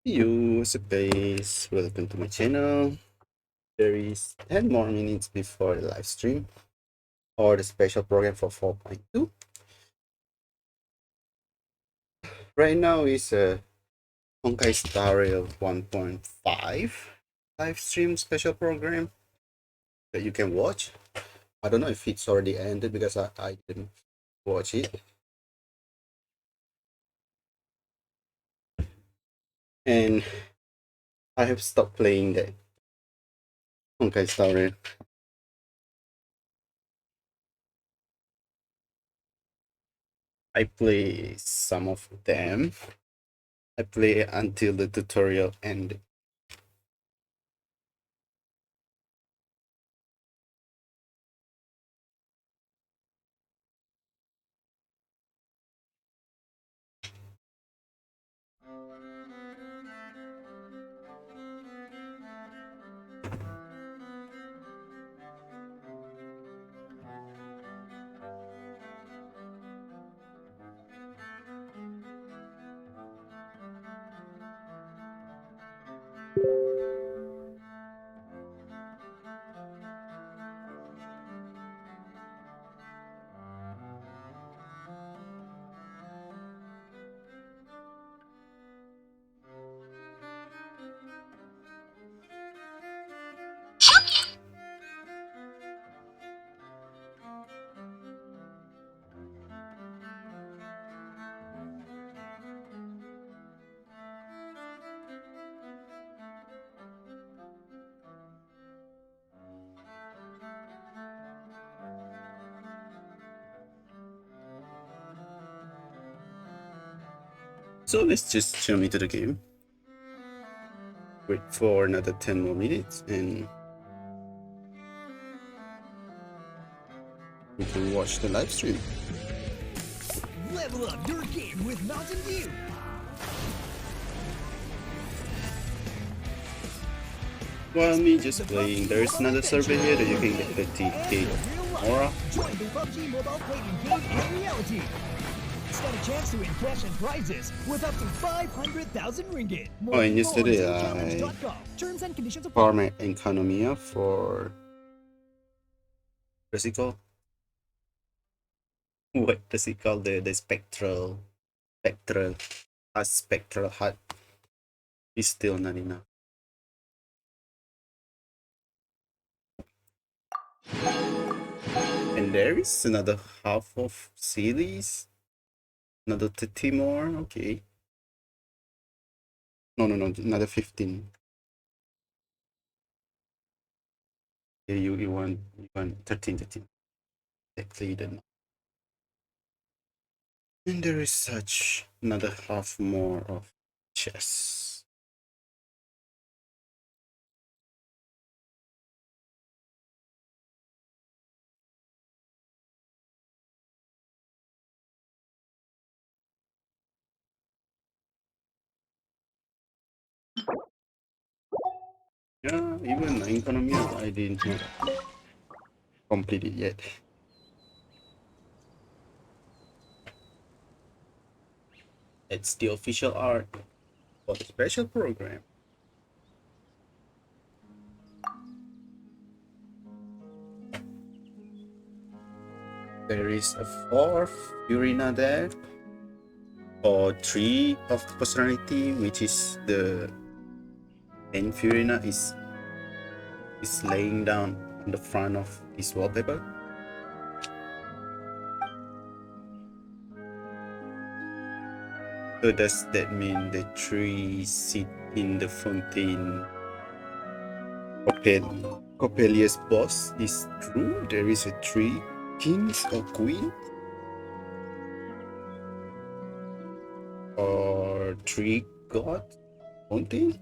You, what's up guys? Welcome to my channel. There is 10 more minutes before the live stream or the special program for 4.2. Right now is a Honkai Star Rail 1.5 live stream special program that you can watch. I don't know if it's already ended because I didn't watch it. And I have stopped playing that Honkai Star Rail. I play some of them. I play until the tutorial ended. So let's just jump into the game. Wait for another 10 more minutes and we can watch the live stream. Level up your game with Mountain Dew. While me just playing, there is another survey here that you can get 30k aura. Join the PUBG mobile playing game in reality. Stand a chance to win cash and prizes with up to 500,000 ringgit. Oh, and yesterday Terms and conditions apply. farmed my economia for what's it called? What does it called? The spectral hut is still not enough. And there is another half of series. Another 30 more, okay. No, another 15. Yeah, you want 13. Exactly then. And there is such another half more of chess. Yeah, even economy I didn't complete it yet. It's the official art for the special program. There is a fourth Urina there, or 3 of the personality, which is the main Furina is laying down on the front of his wallpaper. So does that mean the 3 sit in the fountain? Coppelius boss is true. There is a 3 kings or queen, or 3 god fountain.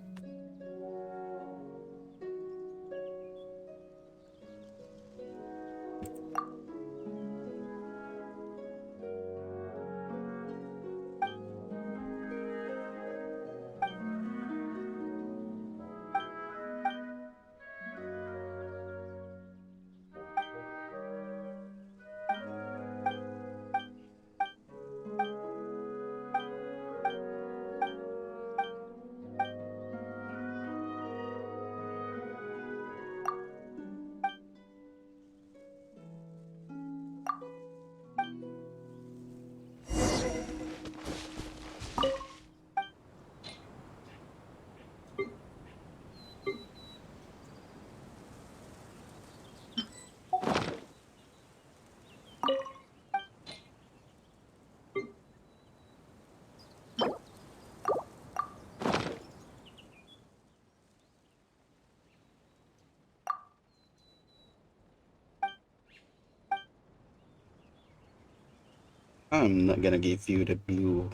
I'm not gonna give you the blue,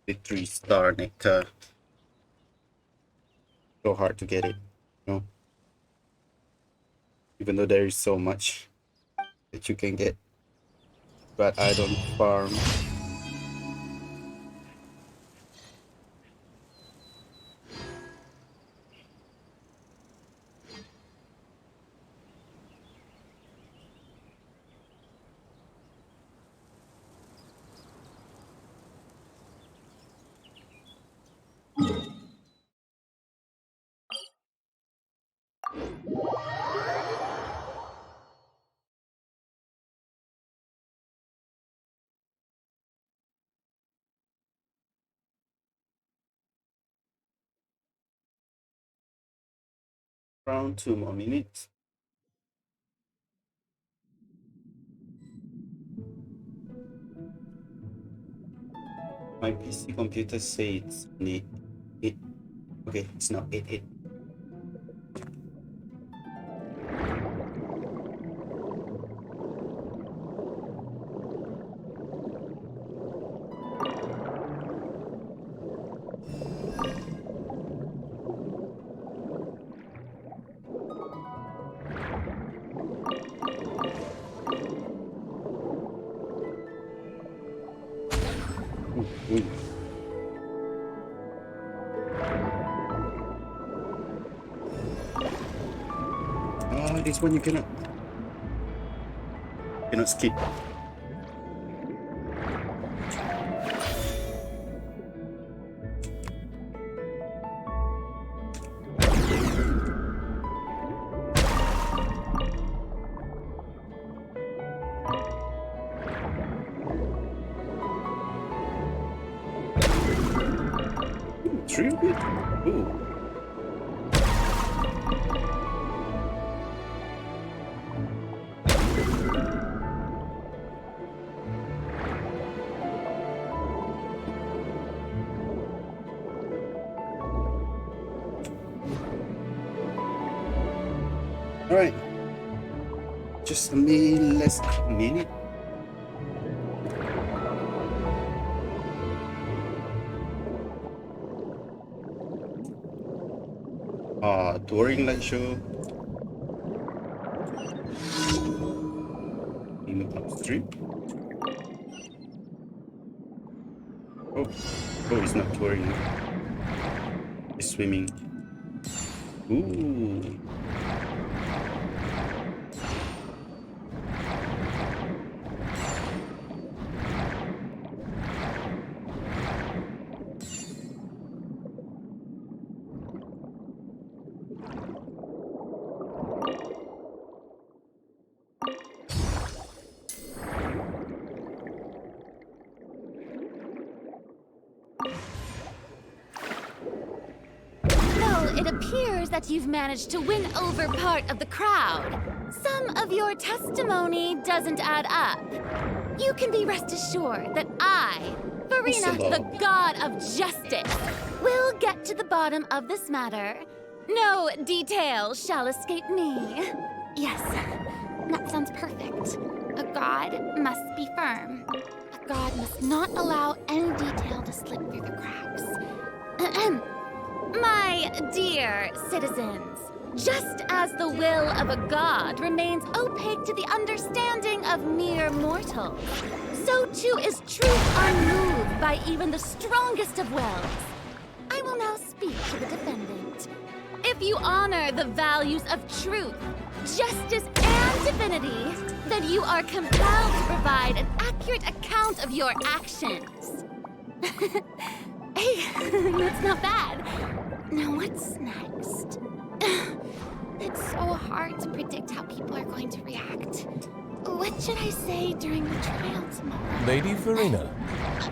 the 3-star nectar. So hard to get it, you know, even though there is so much that you can get. But I don't farm. Around 2 more minutes. My PC computer says it's only 8. Okay, it's now 8. Ooh. This one you cannot skip. Ooh, 3 of it? Ooh. Alright. Just a less minute. Touring light show. In upstream. Oh, it's not touring. It's swimming. Ooh. It appears that you've managed to win over part of the crowd. Some of your testimony doesn't add up. You can be rest assured that I, Farina, the god of justice, will get to the bottom of this matter. No detail shall escape me. Yes, that sounds perfect. A god must be firm. A god must not allow any detail to slip through the cracks. My dear citizens, just as the will of a god remains opaque to the understanding of mere mortals, so too is truth unmoved by even the strongest of wills. I will now speak to the defendant. If you honor the values of truth, justice, and divinity, then you are compelled to provide an accurate account of your actions. Hey, that's not bad. Now what's next? It's so hard to predict how people are going to react. What should I say during the trial tomorrow? Lady Farina,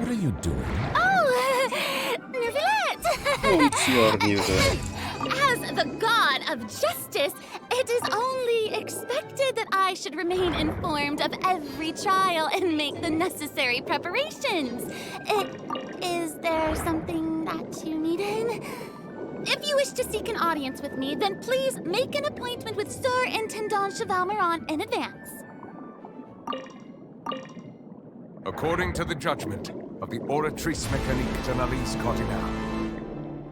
what are you doing? Oh, Nervillette! What's your music? As the god of justice, it is only expected that I should remain informed of every trial and make the necessary preparations. Is there something that you needed? If you wish to seek an audience with me, then please make an appointment with Sir Intendant Cheval Maron in advance. according to the judgment of the Oratrice Mécanique de l'Alice Cardinal,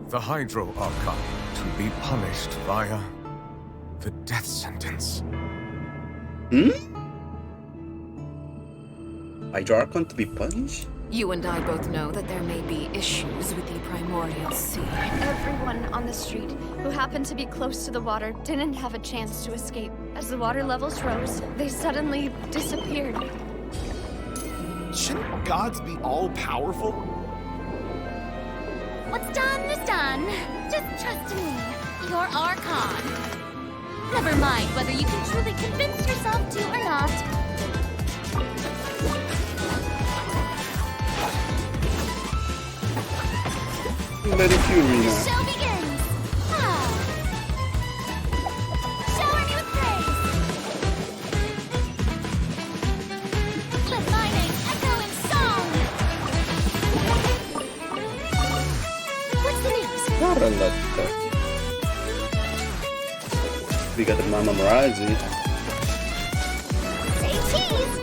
the Hydro Archon to be punished via the death sentence. Hydro Archon to be punished? You and I both know that there may be issues with the Primordial Sea. Everyone on the street who happened to be close to the water didn't have a chance to escape. As the water levels rose, they suddenly disappeared. Shouldn't gods be all-powerful? What's done is done. Just trust me, your Archon. Never mind whether you can truly convince yourself to or not. Bloody Furina. Show begins! Ah. Shower me with praise! Let my name echo in song! What's the news? Caralata. We got the Mama Marazi. Say cheese!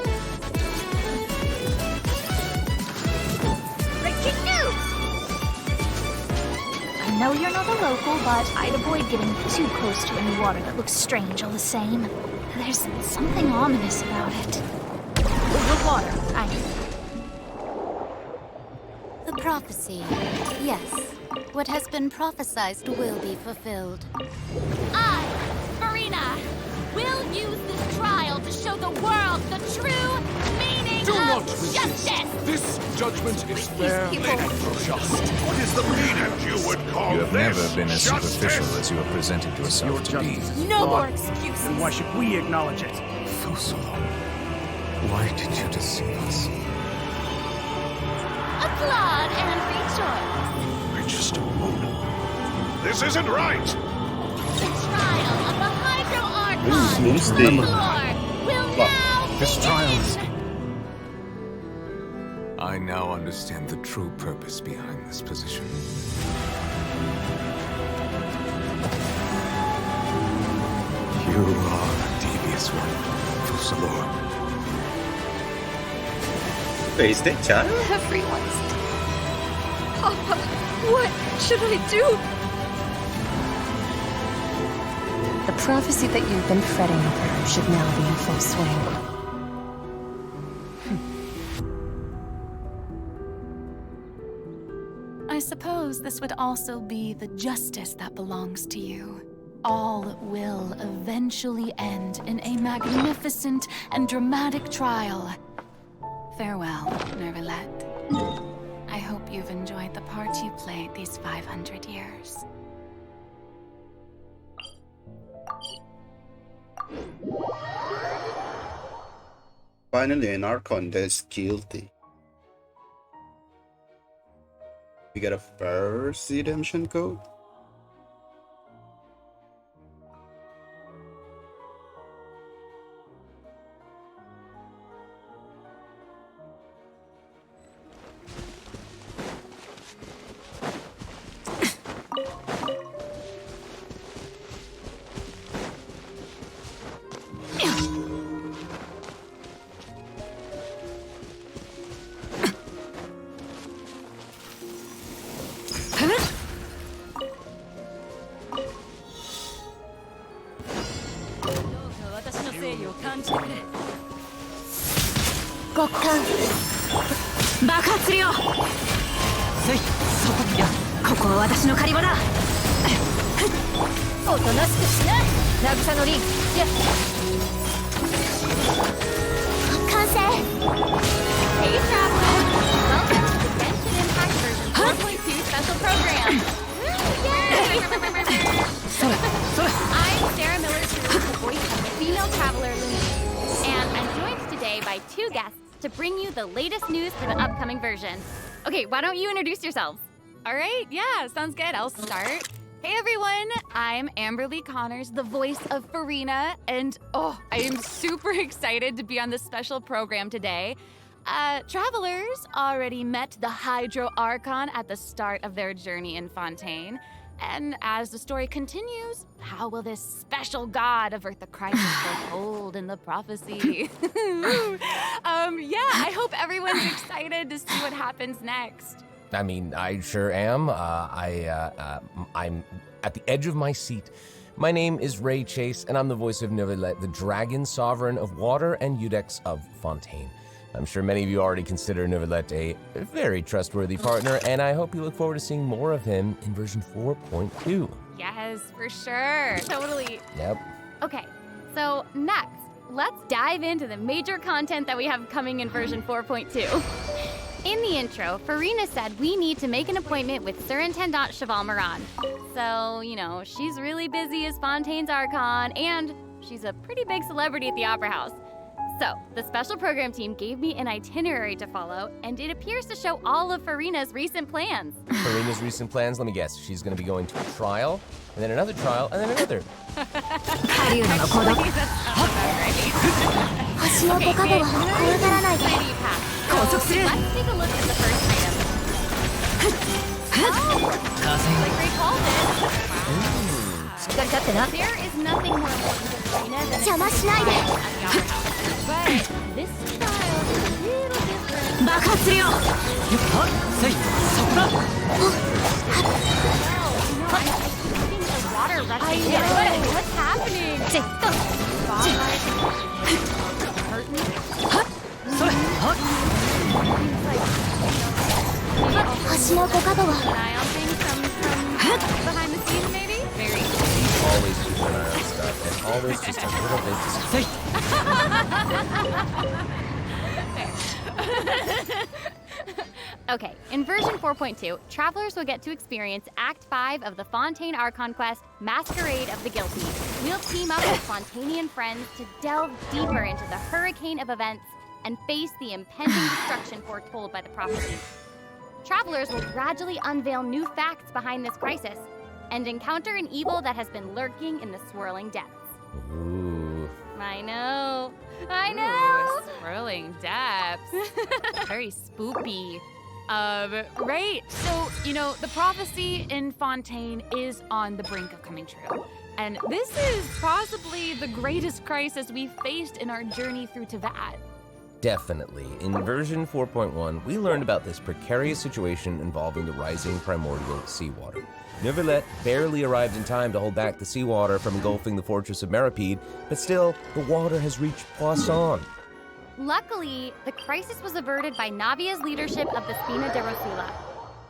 Breaking news! I know you're not a local, but I'd avoid getting too close to any water that looks strange all the same. There's something ominous about it. The water, I mean. The prophecy. Yes. What has been prophesized will be fulfilled. I, Marina, will use this trial to show the world the true meaning Do not of resist. justice! This judgment is fair people- and just. What is the meaning you would call You have this? never been as Justice? superficial as you have presented yourself to be. No more excuses. Then why should we acknowledge it? Fusolo, why did you deceive us? Applaud and rejoice! We're just a moment. This isn't right! The trial of the Hydro Archon, Moonsty. Lord, will now This begin! trial is... I now understand the true purpose behind this position. You are a devious one, Fusalo. Face that child? Everyone's dead. Papa, what should I do? The prophecy that you've been fretting over should now be in full swing. I suppose this would also be the justice that belongs to you. All will eventually end in a magnificent and dramatic trial. Farewell, Nervalette. I hope you've enjoyed the part you played these 500 years. Finally, an Archon that's guilty. We got a first redemption code. Hey, travelers! Welcome to the Genshin Impact version 4.2 special program! Yay! I'm Sarah Miller, the voice of the female traveler Lumi, and I'm joined today by two guests to bring you the latest news for the upcoming version. Okay, why don't you introduce yourselves? All right, yeah, sounds good. I'll start. Hey everyone, I'm Amberly Connors, the voice of Farina, and I am super excited to be on this special program today. Travelers already met the Hydro Archon at the start of their journey in Fontaine. And as the story continues, how will this special god avert the crisis foretold in the prophecy? I hope everyone's excited to see what happens next. I mean, I sure am. I'm at the edge of my seat. My name is Ray Chase, and I'm the voice of Neuvillette, the dragon sovereign of water and Eudex of Fontaine. I'm sure many of you already consider Neuvillette a very trustworthy partner, and I hope you look forward to seeing more of him in version 4.2. Yes, for sure. Totally. Yep. Okay, so next, let's dive into the major content that we have coming in version 4.2. In the intro, Farina said we need to make an appointment with Surintendant Cheval Moran. So, she's really busy as Fontaine's Archon, and she's a pretty big celebrity at the Opera House. So, the special program team gave me an itinerary to follow, and it appears to show all of Farina's recent plans. Farina's recent plans, let me guess. She's going to be going to a trial, and then another trial, and then another. Let's take a look at the first item. Like Ray called it. Wow. There is nothing more important to Farina than at the Opera House. But this trial is a little different. I think the water rushing in. What's happening? Keep an eye on things from behind the scenes, maybe? Very Always keep an eye on stuff, and always just a little bit Okay, in version 4.2, travelers will get to experience Act 5 of the Fontaine Archon quest, Masquerade of the Guilty. We'll team up with Fontanian friends to delve deeper into the hurricane of events and face the impending destruction foretold by the prophecy. Travelers will gradually unveil new facts behind this crisis and encounter an evil that has been lurking in the swirling depths. Ooh. I know. Ooh, swirling depths. Very spoopy. Right. So, the prophecy in Fontaine is on the brink of coming true. And this is possibly the greatest crisis we've faced in our journey through Teyvat. Definitely. In version 4.1, we learned about this precarious situation involving the rising primordial seawater. Neuvillette barely arrived in time to hold back the seawater from engulfing the fortress of Meripede, but still, the water has reached Poisson. Luckily, the crisis was averted by Navia's leadership of the Spina de Rosula.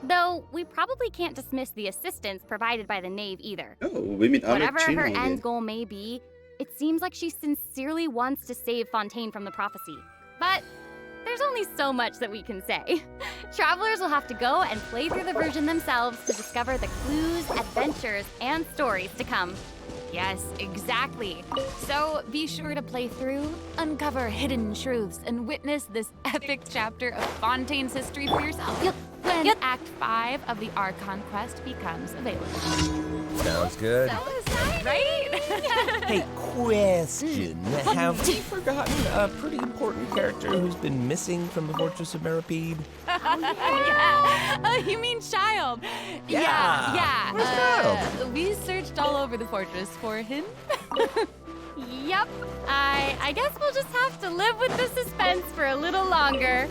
Though, we probably can't dismiss the assistance provided by the Knave either. Oh, we meet Whatever Arlecchino her again. end goal may be, it seems like she sincerely wants to save Fontaine from the prophecy. But there's only so much that we can say. Travelers will have to go and play through the version themselves to discover the clues, adventures, and stories to come. Yes, exactly. So be sure to play through, uncover hidden truths, and witness this epic chapter of Fontaine's history for yourself. When Act 5 of the Archon quest becomes available. Sounds good. Right? Hey, question. Have we forgotten a pretty important character who's been missing from the Fortress of Meripede? You mean Child? Yeah. Where's Child? We searched all over the fortress for him. Yep. I guess we'll just have to live with the suspense for a little longer.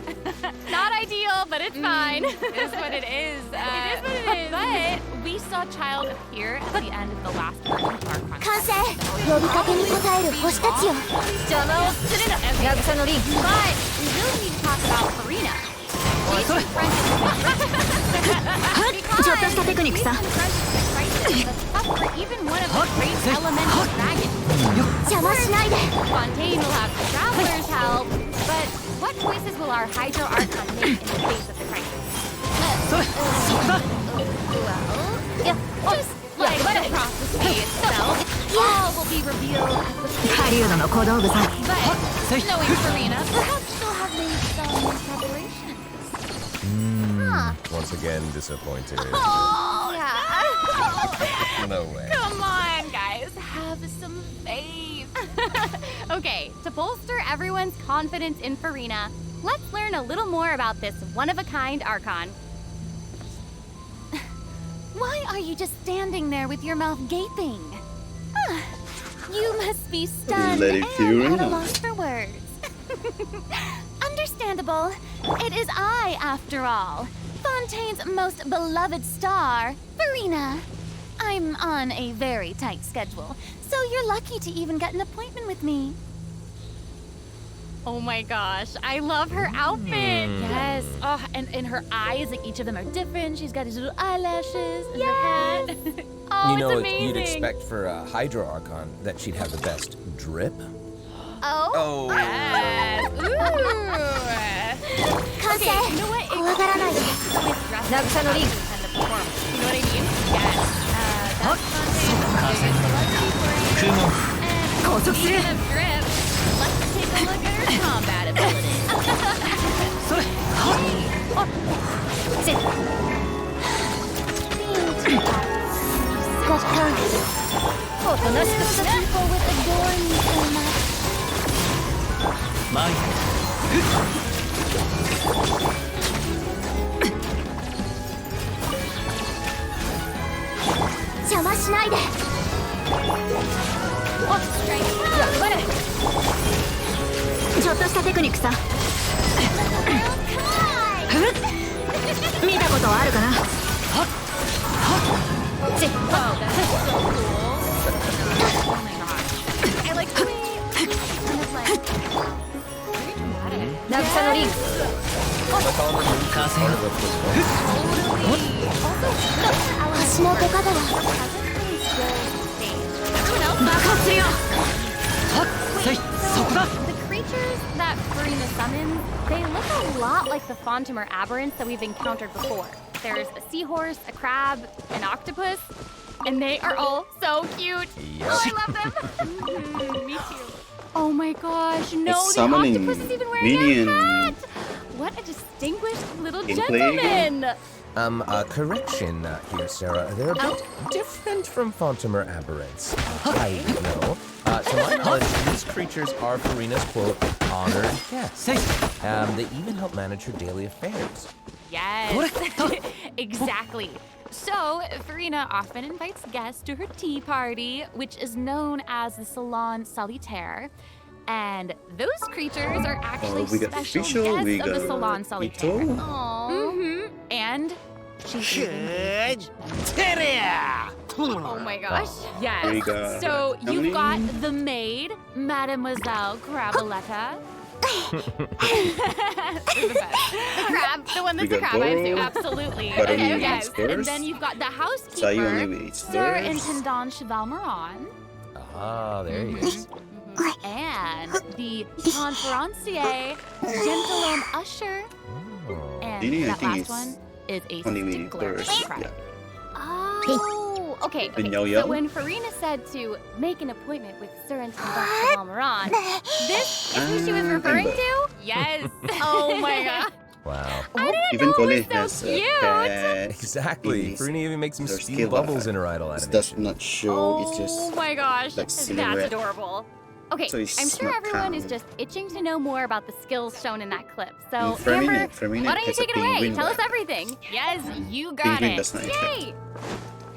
Not ideal, but it's fine. It is what it is. It is what it is. But we saw Child appear at the end of the last version of our contract. 完成呼びかけに応える星たちよ邪魔をするな渚のリン But we really need to talk about Farina. She's confrontedちょっとしたテクニックさ tough for even one of the great elemental dragons. 邪魔しないで Fontaine will have travelers help, but what choices will our Hydro Archon make in the face of the crisis? Well, just like the prophecy itself, all will be revealed at the 狩人の小道具さ But knowing Farina, perhaps she'll have made some preparations. Once again, disappointed. Oh, yeah. No way. Come on, guys. Have some faith. Okay, to bolster everyone's confidence in Farina, let's learn a little more about this one-of-a-kind Archon. Why are you just standing there with your mouth gaping? Ah, you must be stunned Lady and at Fiorina. a loss for words. Understandable. It is I, after all. Fontaine's most beloved star, Farina. I'm on a very tight schedule, so you're lucky to even get an appointment with me. Oh my gosh, I love her outfit. Yes. Oh, and her eyes, like each of them are different. She's got these little eyelashes and her hat. Oh, You know, it's amazing. you'd expect for a Hydro Archon that she'd have the best drip. Oh? Yes. Ooh. Okay, you know what? It with dress kind of perform. You know what I mean? Yes. That's Fontaine's celebrity for you. And speaking of drip, let's take a look at her combat ability. People would adore me so much. I like the way kind of like very dramatic. The creatures that Farina summons, they look a lot like the Fontimer aberrants that we've encountered before. There's a seahorse, a crab, an octopus, and they are all so cute. Yep. Oh, I love them. Me too. Oh my gosh, no, It's the summoning octopus is even wearing minion a hat. What a distinguished little gameplay gentleman. Correction here, Sarah. They're a bit different from Fontimer aberrants. I know. To my knowledge, these creatures are Farina's, quote, honored guests. They even help manage her daily affairs. Yes, exactly. So, Farina often invites guests to her tea party, which is known as the Salon Solitaire. And those creatures are actually we got special official, guests we of the got Salon Solitaire. Ito. Mm-hmm. And she's oh my gosh, yes. We got So you've got Dominique. the maid, Mademoiselle Craboletta. They're the best. The crab, the one that's We the got crab, I Goro, assume. Absolutely. but only Yes. eats And first. then you've got the housekeeper, Sai only eats Sir first. Intendant Cheval Moran, Ah, there he is. and the conferencier, Gentilhomme Usher, Oh. and Dini, I that think last it's one is a only me stickler for first. crab. Yeah. Oh, okay. The So Yo-Yo? when Farina said to make an appointment with Sir Intendant Cheval Moran, this is who she was referring to? Yes. Oh my god. Wow. I didn't Even know Cole it was has so a cute. cat. Exactly. Is Farina even makes some her steam skill, bubbles but in her idol It animation. does not show. It's Oh just my gosh, like that's silhouette. adorable. Okay, So it's I'm sure not everyone is count. just itching to know more about the skills shown in that clip. So, And Farina- Amber, Farina why don't you has a take it away? penguin Tell us back. everything. Yes, you got Penguin it. does not Yay!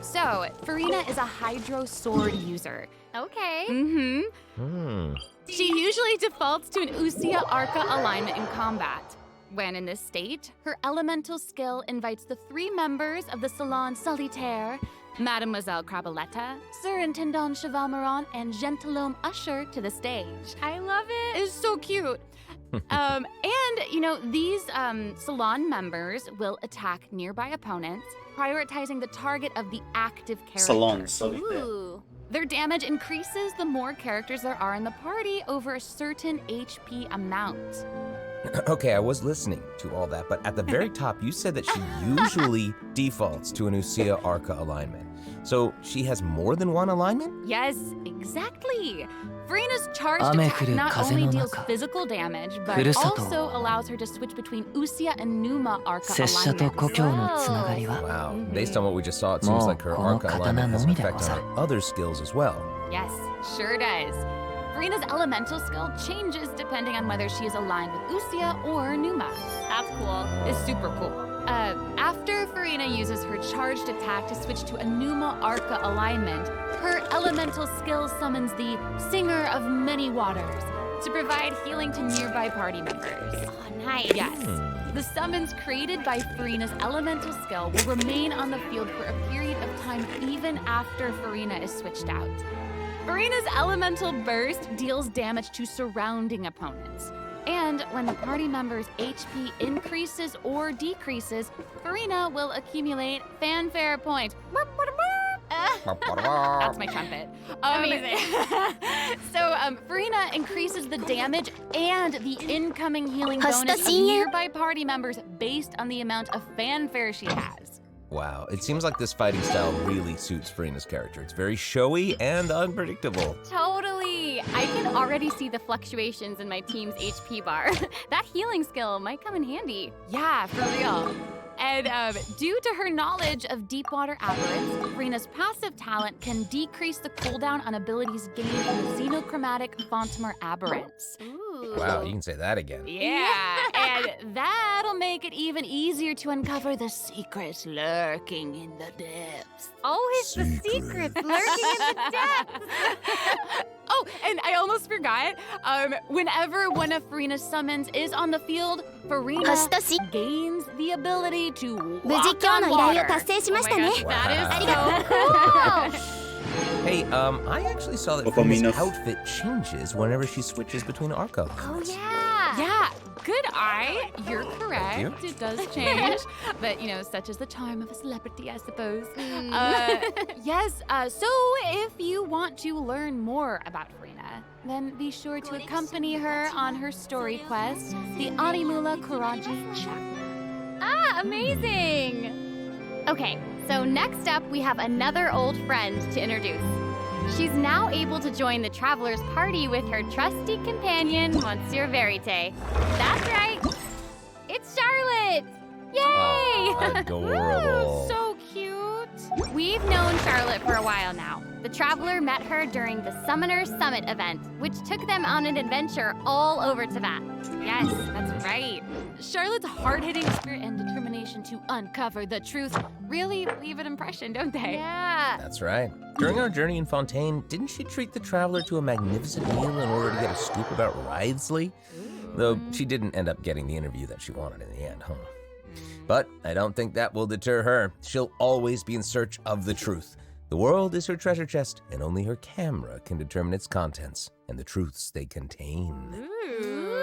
So, Farina is a Hydro Sword user. Okay. Mm-hmm. Hmm. She usually defaults to an Usia Arca alignment in combat. When in this state, her elemental skill invites the three members of the Salon Solitaire, Mademoiselle Craboletta, Sir Intendant Cheval Moran, and Gentilhomme Usher to the stage. I love it. It's so cute. And, you know, these Salon members will attack nearby opponents, prioritizing the target of the active character. Salon Solitaire. Ooh. Their damage increases the more characters there are in the party over a certain HP amount. Okay, I was listening to all that, but at the very top, you said that she usually defaults to an Usia Arca alignment. So she has more than one alignment? Yes, exactly. Farina's charged 雨 attack 降る not 風 only の deals 中 physical damage, ふ but るさと also allows her to switch between Usia and Numa Arca 拙者と alignments. 故郷のつながりは Wow. Based on what we just saw, it seems like her Mo, Arca kono alignment has an katana effect on nomide her other skills as well. Yes, sure does. Farina's elemental skill changes depending on whether she is aligned with Usia or Numa. That's cool. It's super cool. After Farina uses her charged attack to switch to a Numa Arca alignment, her elemental skill summons the Singer of Many Waters to provide healing to nearby party members. Oh, nice. Yes. The summons created by Farina's elemental skill will remain on the field for a period of time even after Farina is switched out. Farina's elemental burst deals damage to surrounding opponents. And when the party member's HP increases or decreases, Farina will accumulate fanfare points. That's my trumpet. Amazing. Farina increases the damage and the incoming healing bonus of nearby party members based on the amount of fanfare she has. Wow, it seems like this fighting style really suits Farina's character. It's very showy and unpredictable. Totally. I can already see the fluctuations in my team's HP bar. That healing skill might come in handy. Yeah, for real. And due to her knowledge of deep water aberrants, Farina's passive talent can decrease the cooldown on abilities gained from the xenochromatic Fontamer aberrants. Wow, you can say that again. Yeah, and that'll make it even easier to uncover the secrets lurking in the depths. Always the secrets lurking in the depths. Oh, and I almost forgot. Whenever one of Farina's summons is on the field, Farina gains the ability to walk on water. Oh my gosh, that is so cool. Hey, I actually saw that Farina's outfit changes whenever she switches between Arca. Oh, yeah. Yeah, good eye. You're correct. Thank you. It does change. But, you know, such is the charm of a celebrity, I suppose. Yes, so if you want to learn more about Farina, then be sure to accompany her on her story quest, the Animula Kuraji chapter. Ah, amazing. Okay, so next up we have another old friend to introduce. She's now able to join the Traveler's party with her trusty companion, Monsieur Verite. That's right, it's Charlotte! Yay! Oh, adorable. So cute. We've known Charlotte for a while now. The Traveler met her during the Summoner Summit event, which took them on an adventure all over Teyvat. Yes, that's right. Charlotte's hard-hitting spirit and determination to uncover the truth really leave an impression, don't they? Yeah. That's right. During our journey in Fontaine, didn't she treat the Traveler to a magnificent meal in order to get a scoop about Wriothesley? Though she didn't end up getting the interview that she wanted in the end, huh? But I don't think that will deter her. She'll always be in search of the truth. The world is her treasure chest, and only her camera can determine its contents and the truths they contain.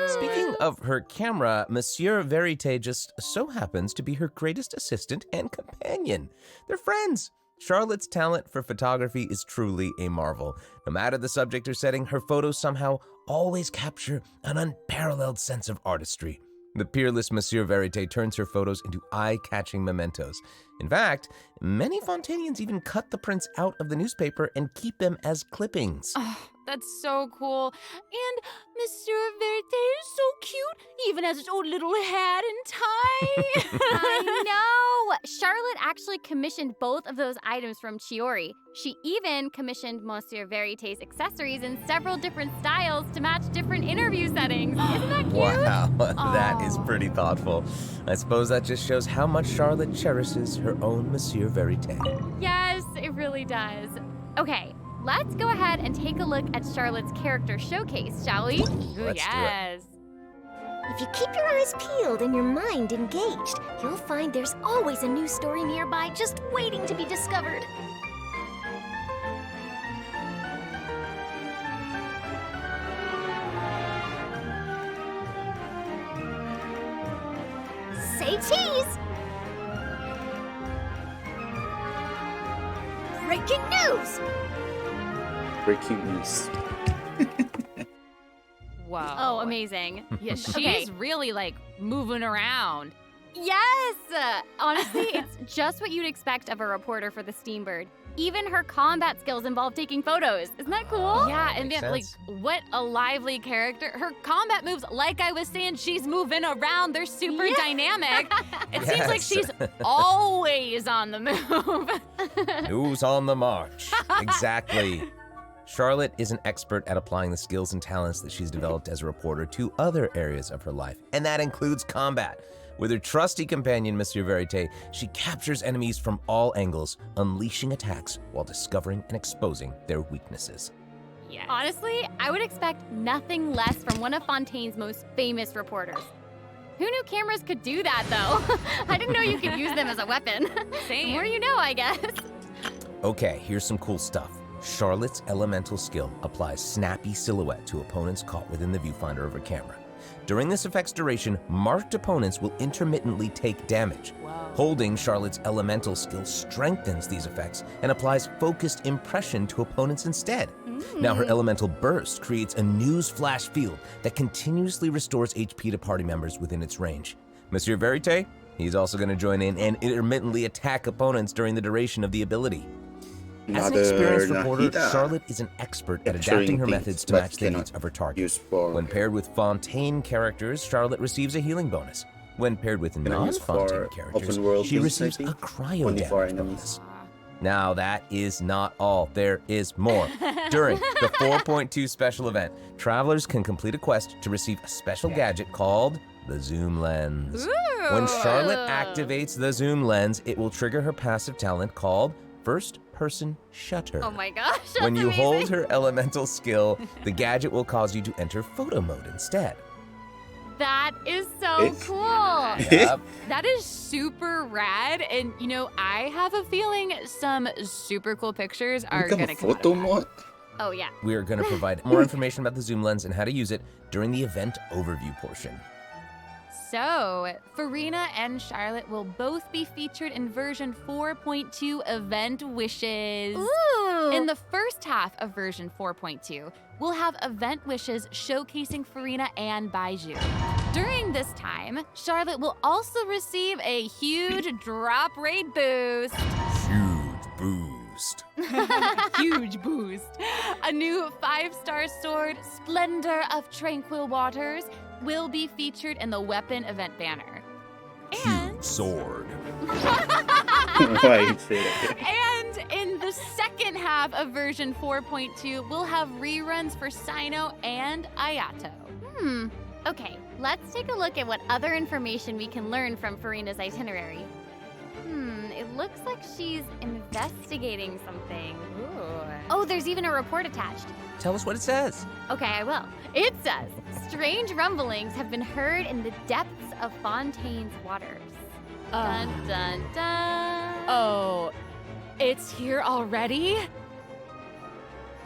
Speaking of her camera, Monsieur Verite just so happens to be her greatest assistant and companion. They're friends. Charlotte's talent for photography is truly a marvel. No matter the subject or setting, her photos somehow always capture an unparalleled sense of artistry. The peerless Monsieur Verite turns her photos into eye-catching mementos. In fact, many Fontainians even cut the prints out of the newspaper and keep them as clippings. Oh, that's so cool. And Monsieur Verite is so cute, even has his own little hat and tie. I know! Charlotte actually commissioned both of those items from Chiori. She even commissioned Monsieur Verite's accessories in several different styles to match different interview settings. Isn't that cute? Wow, that is pretty thoughtful. I suppose that just shows how much Charlotte cherishes her own Monsieur Verite. Yes, it really does. Okay, let's go ahead and take a look at Charlotte's character showcase, shall we? Let's do it. If you keep your eyes peeled and your mind engaged, you'll find there's always a new story nearby just waiting to be discovered. Say cheese! Breaking news! Breaking news. Whoa. Oh, amazing. Yeah, she's Okay. really like moving around. Yes! Honestly, it's just what you'd expect of a reporter for the Steambird. Even her combat skills involve taking photos. Isn't that cool? Yeah, and Makes man, like, sense. what a lively character. Her combat moves, like I was saying, she's moving around. They're super dynamic. It seems like Yes. she's always on the move. Who's on the march? Exactly. Charlotte is an expert at applying the skills and talents that she's developed as a reporter to other areas of her life, and that includes combat. With her trusty companion, Monsieur Verite, she captures enemies from all angles, unleashing attacks while discovering and exposing their weaknesses. Yes. Honestly, I would expect nothing less from one of Fontaine's most famous reporters. Who knew cameras could do that, though? I didn't know you could use them as a weapon. Same. The more you know, I guess. Okay, here's some cool stuff. Charlotte's elemental skill applies snappy silhouette to opponents caught within the viewfinder of her camera. During this effect's duration, marked opponents will intermittently take damage. Holding Charlotte's elemental skill strengthens these effects and applies focused impression to opponents instead. Now her elemental burst creates a news flash field that continuously restores HP to party members within its range. Monsieur Verite, he's also going to join in and intermittently attack opponents during the duration of the ability. As an experienced reporter, Charlotte is an expert at adapting her methods to match the needs of her target. When paired with Fontaine characters, Charlotte receives a healing bonus. When paired with non-Fontaine characters, she receives a cryo damage bonus. Now that is not all, there is more. During the 4.2 special event, travelers can complete a quest to receive a special gadget called the Zoom Lens. When Charlotte activates the Zoom Lens, it will trigger her passive talent called First Person Shutter. Oh my gosh, that's When you amazing. hold her elemental skill, the gadget will cause you to enter photo mode instead. That is so cool. Yep. That is super rad. And, you know, I have a feeling some super cool pictures are going to come out of that. Oh, yeah. We are going to provide more information about the Zoom Lens and how to use it during the event overview portion. So, Farina and Charlotte will both be featured in version 4.2 Event Wishes. Ooh. In the first half of version 4.2, we'll have Event Wishes showcasing Farina and Baiju. During this time, Charlotte will also receive a huge drop rate boost. Huge boost. Huge boost. A new 5-star sword, Splendor of Tranquil Waters, will be featured in the weapon event banner. Huge sword. And in the second half of version 4.2, we'll have reruns for Sino and Ayato. Okay, let's take a look at what other information we can learn from Farina's itinerary. It looks like she's investigating something. Oh, there's even a report attached. Tell us what it says. Okay, I will. It says, strange rumblings have been heard in the depths of Fontaine's waters. Dun, dun, dun. Oh, it's here already?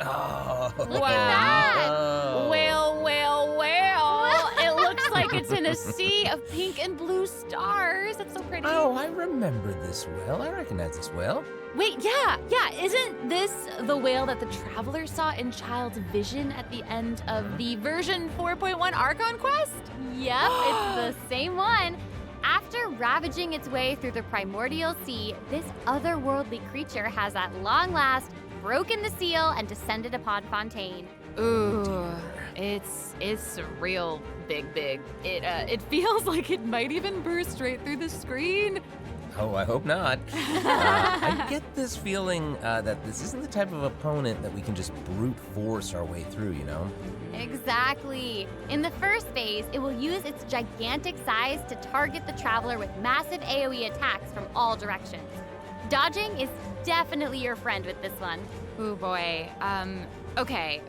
Oh. Look at that. Oh. Well, well, well. It looks like it's in a sea of pink and blue stars. That's so pretty. Oh, I remember this whale. I recognize this whale. Wait, yeah. Isn't this the whale that the traveler saw in Child's vision at the end of the version 4.1 Archon quest? Yep, it's the same one. After ravaging its way through the primordial sea, this otherworldly creature has at long last broken the seal and descended upon Fontaine. Ooh, it's real big. It feels like it might even burst straight through the screen. Oh, I hope not. I get this feeling that this isn't the type of opponent that we can just brute force our way through, you know? Exactly. In the first phase, it will use its gigantic size to target the traveler with massive AoE attacks from all directions. Dodging is definitely your friend with this one. Ooh boy. Okay.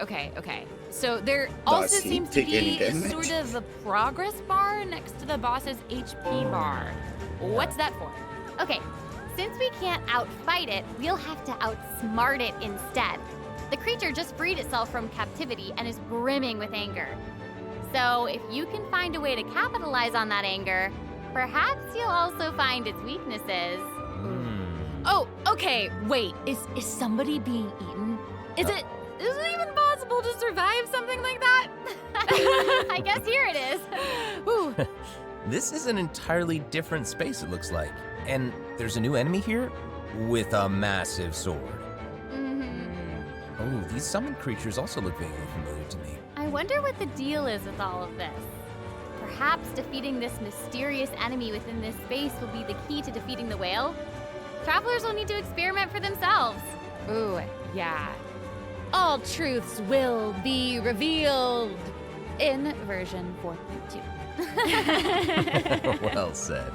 So there also seems to be sort of a progress bar next to the boss's HP bar. What's that for? Okay, since we can't outfight it, we'll have to outsmart it instead. The creature just freed itself from captivity and is brimming with anger. So if you can find a way to capitalize on that anger, perhaps you'll also find its weaknesses. Oh, okay, wait, is somebody being eaten? Is it even possible to survive something like that? I guess here it is. Ooh. This is an entirely different space, it looks like. And there's a new enemy here with a massive sword. Oh, these summoned creatures also look vaguely familiar to me. I wonder what the deal is with all of this. Perhaps defeating this mysterious enemy within this space will be the key to defeating the whale? Travelers will need to experiment for themselves. Ooh, yeah. All truths will be revealed. in version 4.2. Well said.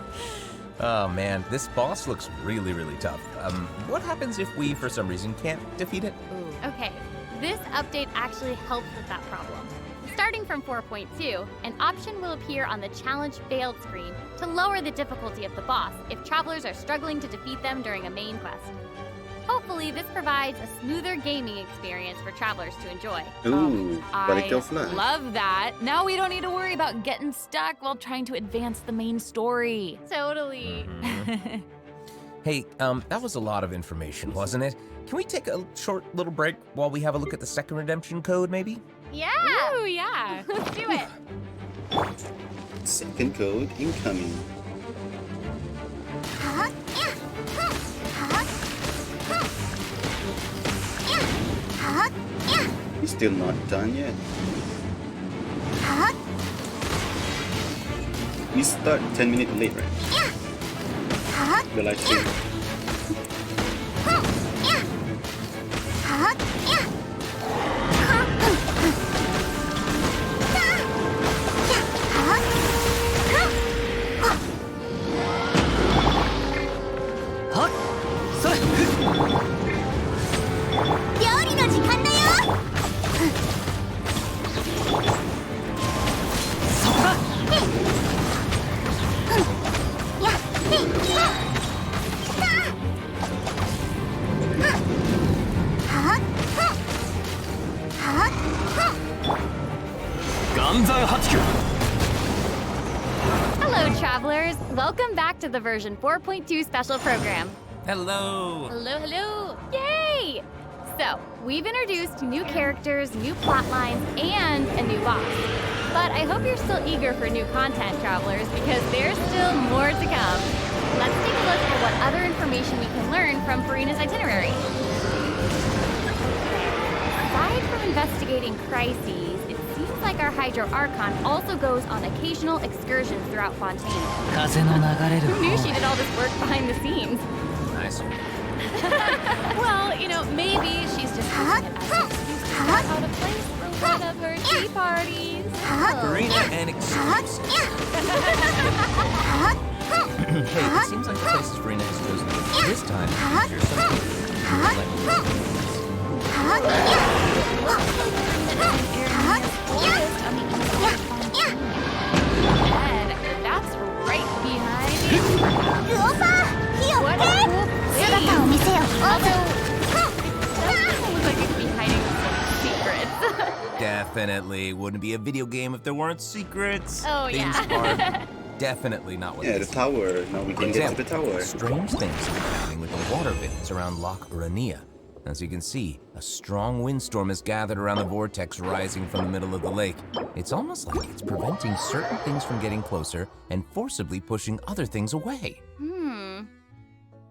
Oh man, this boss looks really, really tough. What happens if we, for some reason, can't defeat it? Okay, this update actually helps with that problem. Starting from 4.2, an option will appear on the Challenge Failed screen to lower the difficulty of the boss if travelers are struggling to defeat them during a main quest. Hopefully, this provides a smoother gaming experience for travelers to enjoy. Ooh, quality I of life. love that. Now we don't need to worry about getting stuck while trying to advance the main story. Totally. Hey, that was a lot of information, wasn't it? Can we take a short little break while we have a look at the second redemption code, maybe? Yeah! Ooh, yeah. Let's do it. Second code incoming. He's still not done yet. We start 10 minutes late, right? The live stream. Hello, travelers. Welcome back to the version 4.2 special program. Hello! Hello, hello. Yay! So, we've introduced new characters, new plot lines, and a new boss. But I hope you're still eager for new content, travelers, because there's still more to come. Let's take a look at what other information we can learn from Furina's itinerary. Aside from investigating crises, it seems like our Hydro Archon also goes on occasional excursions throughout Fontaine. Who knew she did all this work behind the scenes? Nice. Well, you know, maybe she's just using it as an excuse to get out of place for one of her tea parties. Furina and excuses. Hey, it seems like the places Furina has chosen this time to feature something. And that's right behind you. What a cool place. Although, it doesn't look like it could be hiding some secrets. Definitely wouldn't be a video game if there weren't secrets. Oh, Things yeah. are definitely not what Yeah, they the seem. tower. Now we For can get to the example, tower. strange things are happening with the water vents around Loch Urania. As you can see, a strong windstorm has gathered around the vortex rising from the middle of the lake. It's almost like it's preventing certain things from getting closer and forcibly pushing other things away.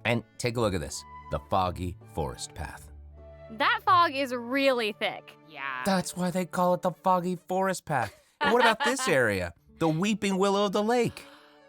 And take a look at this, the foggy forest path. That fog is really thick. Yeah. That's why they call it the foggy forest path. And what about this area? The weeping willow of the lake.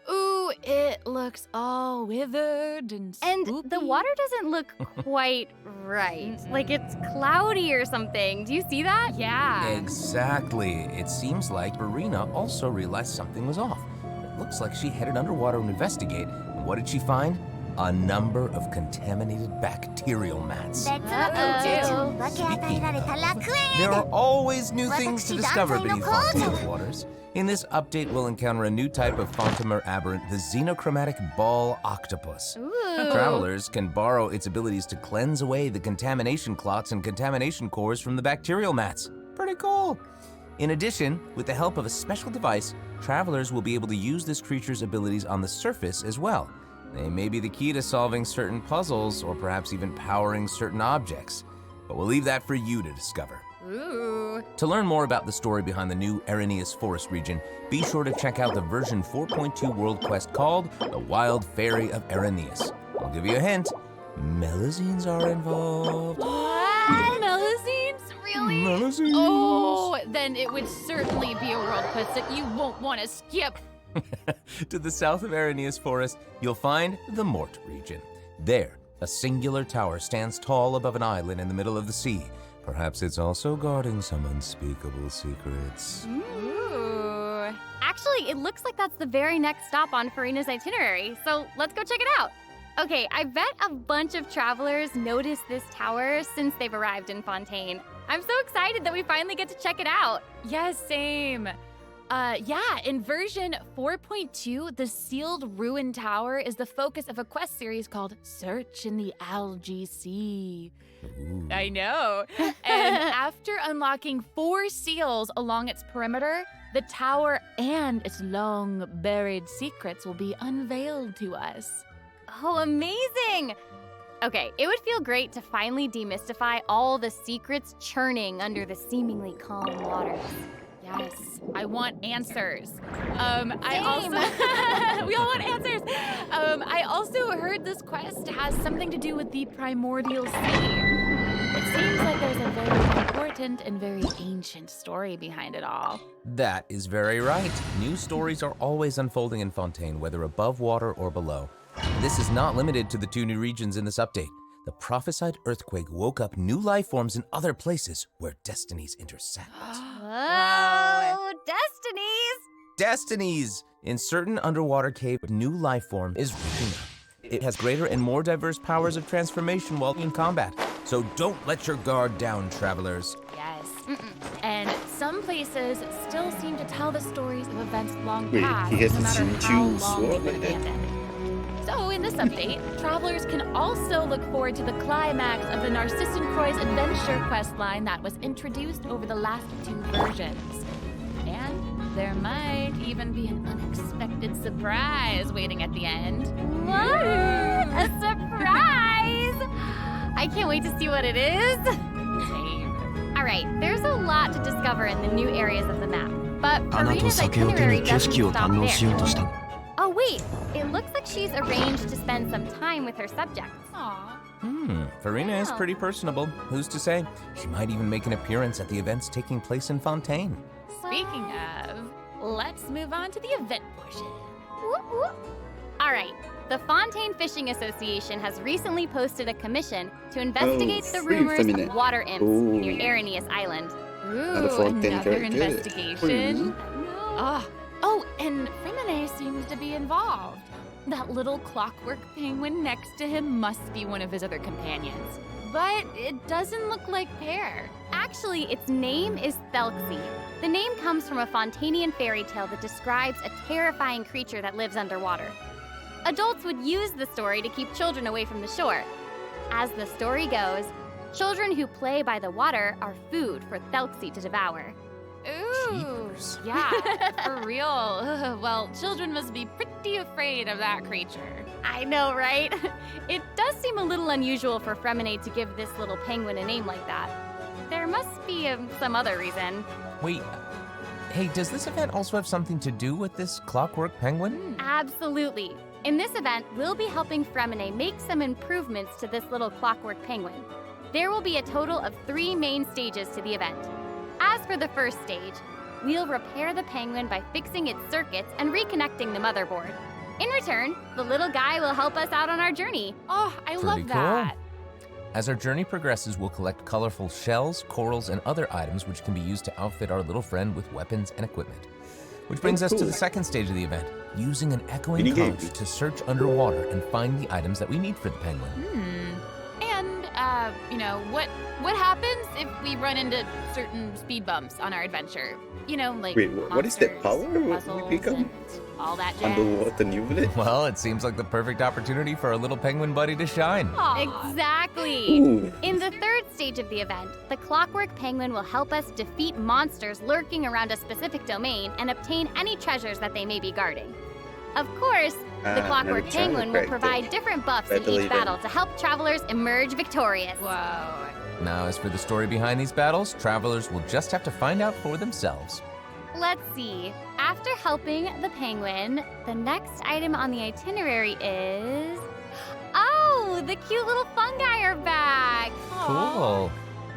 Ooh, it looks all withered and And spoopy. the water doesn't look quite right. Like it's cloudy or something. Do you see that? Yeah. Exactly. It seems like Furina also realized something was off. It looks like she headed underwater to investigate. And what did she find? A number of contaminated bacterial mats. Speaking of, there are always new things to discover beneath Fontaine's waters. In this update, we'll encounter a new type of Fontamer aberrant, the xenochromatic ball octopus. Ooh. Travelers can borrow its abilities to cleanse away the contamination clots and contamination cores from the bacterial mats. Pretty cool. In addition, with the help of a special device, travelers will be able to use this creature's abilities on the surface as well. They may be the key to solving certain puzzles or perhaps even powering certain objects. But we'll leave that for you to discover. Ooh. To learn more about the story behind the new Arrhenius Forest region, be sure to check out the version 4.2 world quest called The Wild Fairy of Arrhenius. I'll give you a hint. Melazines are involved. What? Melazines? Really? Melazines. Oh, then it would certainly be a world quest that you won't want to skip. To the south of Arrhenius Forest, you'll find the Mort region. There, a singular tower stands tall above an island in the middle of the sea. Perhaps it's also guarding some unspeakable secrets. Ooh. Actually, it looks like that's the very next stop on Farina's itinerary, so let's go check it out. Okay, I bet a bunch of travelers noticed this tower since they've arrived in Fontaine. I'm so excited that we finally get to check it out. Yes, same. Yeah, in version 4.2, the sealed ruin tower is the focus of a quest series called Search in the Algae Sea. Ooh. I know. And after unlocking 4 seals along its perimeter, the tower and its long buried secrets will be unveiled to us. Oh, amazing! Okay, it would feel great to finally demystify all the secrets churning under the seemingly calm waters. Yes, I want answers. I also we all want answers. I also heard this quest has something to do with the primordial sea. It seems like there's a very important and very ancient story behind it all. That is very right. New stories are always unfolding in Fontaine, whether above water or below. This is not limited to the 2 new regions in this update. The prophesied earthquake woke up new life forms in other places where destinies intersect. Oh, destinies! Destinies! In certain underwater cave, a new life form is waking up. It has greater and more diverse powers of transformation while in combat. So don't let your guard down, travelers. Yes. And some places still seem to tell the stories of events long Wait, past, he has no the matter Xinqiu how long sword they've been like that? abandoned. So in this update, travelers can also look forward to the climax of the Narcissenkreuz adventure questline that was introduced over the last 2 versions. And there might even be an unexpected surprise waiting at the end. What? A surprise! I can't wait to see what it is. Same. All right, there's a lot to discover in the new areas of the map, but Farina's itinerary doesn't stop there. Oh wait, it looks like she's arranged to spend some time with her subjects. Aw. Farina is pretty personable. Who's to say? She might even make an appearance at the events taking place in Fontaine. Speaking of, let's move on to the event portion. Whoop, whoop. All right, the Fontaine Fishing Association has recently posted a commission to investigate the rumors of water imps near Aranius Island. Ooh, another investigation. Oh, and Fremine seems to be involved. That little clockwork penguin next to him must be one of his other companions. But it doesn't look like Pear. Actually, its name is Thelxie. The name comes from a Fontanian fairy tale that describes a terrifying creature that lives underwater. Adults would use the story to keep children away from the shore. As the story goes, children who play by the water are food for Thelxie to devour. Ooh, yeah, for real. Well, children must be pretty afraid of that creature. I know, right? It does seem a little unusual for Fremine to give this little penguin a name like that. There must be some other reason. Wait, hey, does this event also have something to do with this clockwork penguin? Absolutely. In this event, we'll be helping Fremine make some improvements to this little clockwork penguin. There will be a total of 3 main stages to the event. As for the first stage, we'll repair the penguin by fixing its circuits and reconnecting the motherboard. In return, the little guy will help us out on our journey. Oh, I Pretty love that. As our journey progresses, we'll collect colorful shells, corals, and other items which can be used to outfit our little friend with weapons and equipment. Which brings us to the second stage of the event, using an echoing conch to search underwater and find the items that we need for the penguin. And, what happens if we run into certain speed bumps on our adventure? You know, like Wait, what is that power we pick up? All that jazz. Underwater Newlet? Well, it seems like the perfect opportunity for a little penguin buddy to shine. Exactly. Ooh. In the third stage of the event, the clockwork penguin will help us defeat monsters lurking around a specific domain and obtain any treasures that they may be guarding. Of course, the clockwork penguin will provide different buffs in each battle to help travelers emerge victorious. Whoa. Now, as for the story behind these battles, travelers will just have to find out for themselves. Let's see. After helping the penguin, the next item on the itinerary is... Oh, the cute little fungi are back! Cool.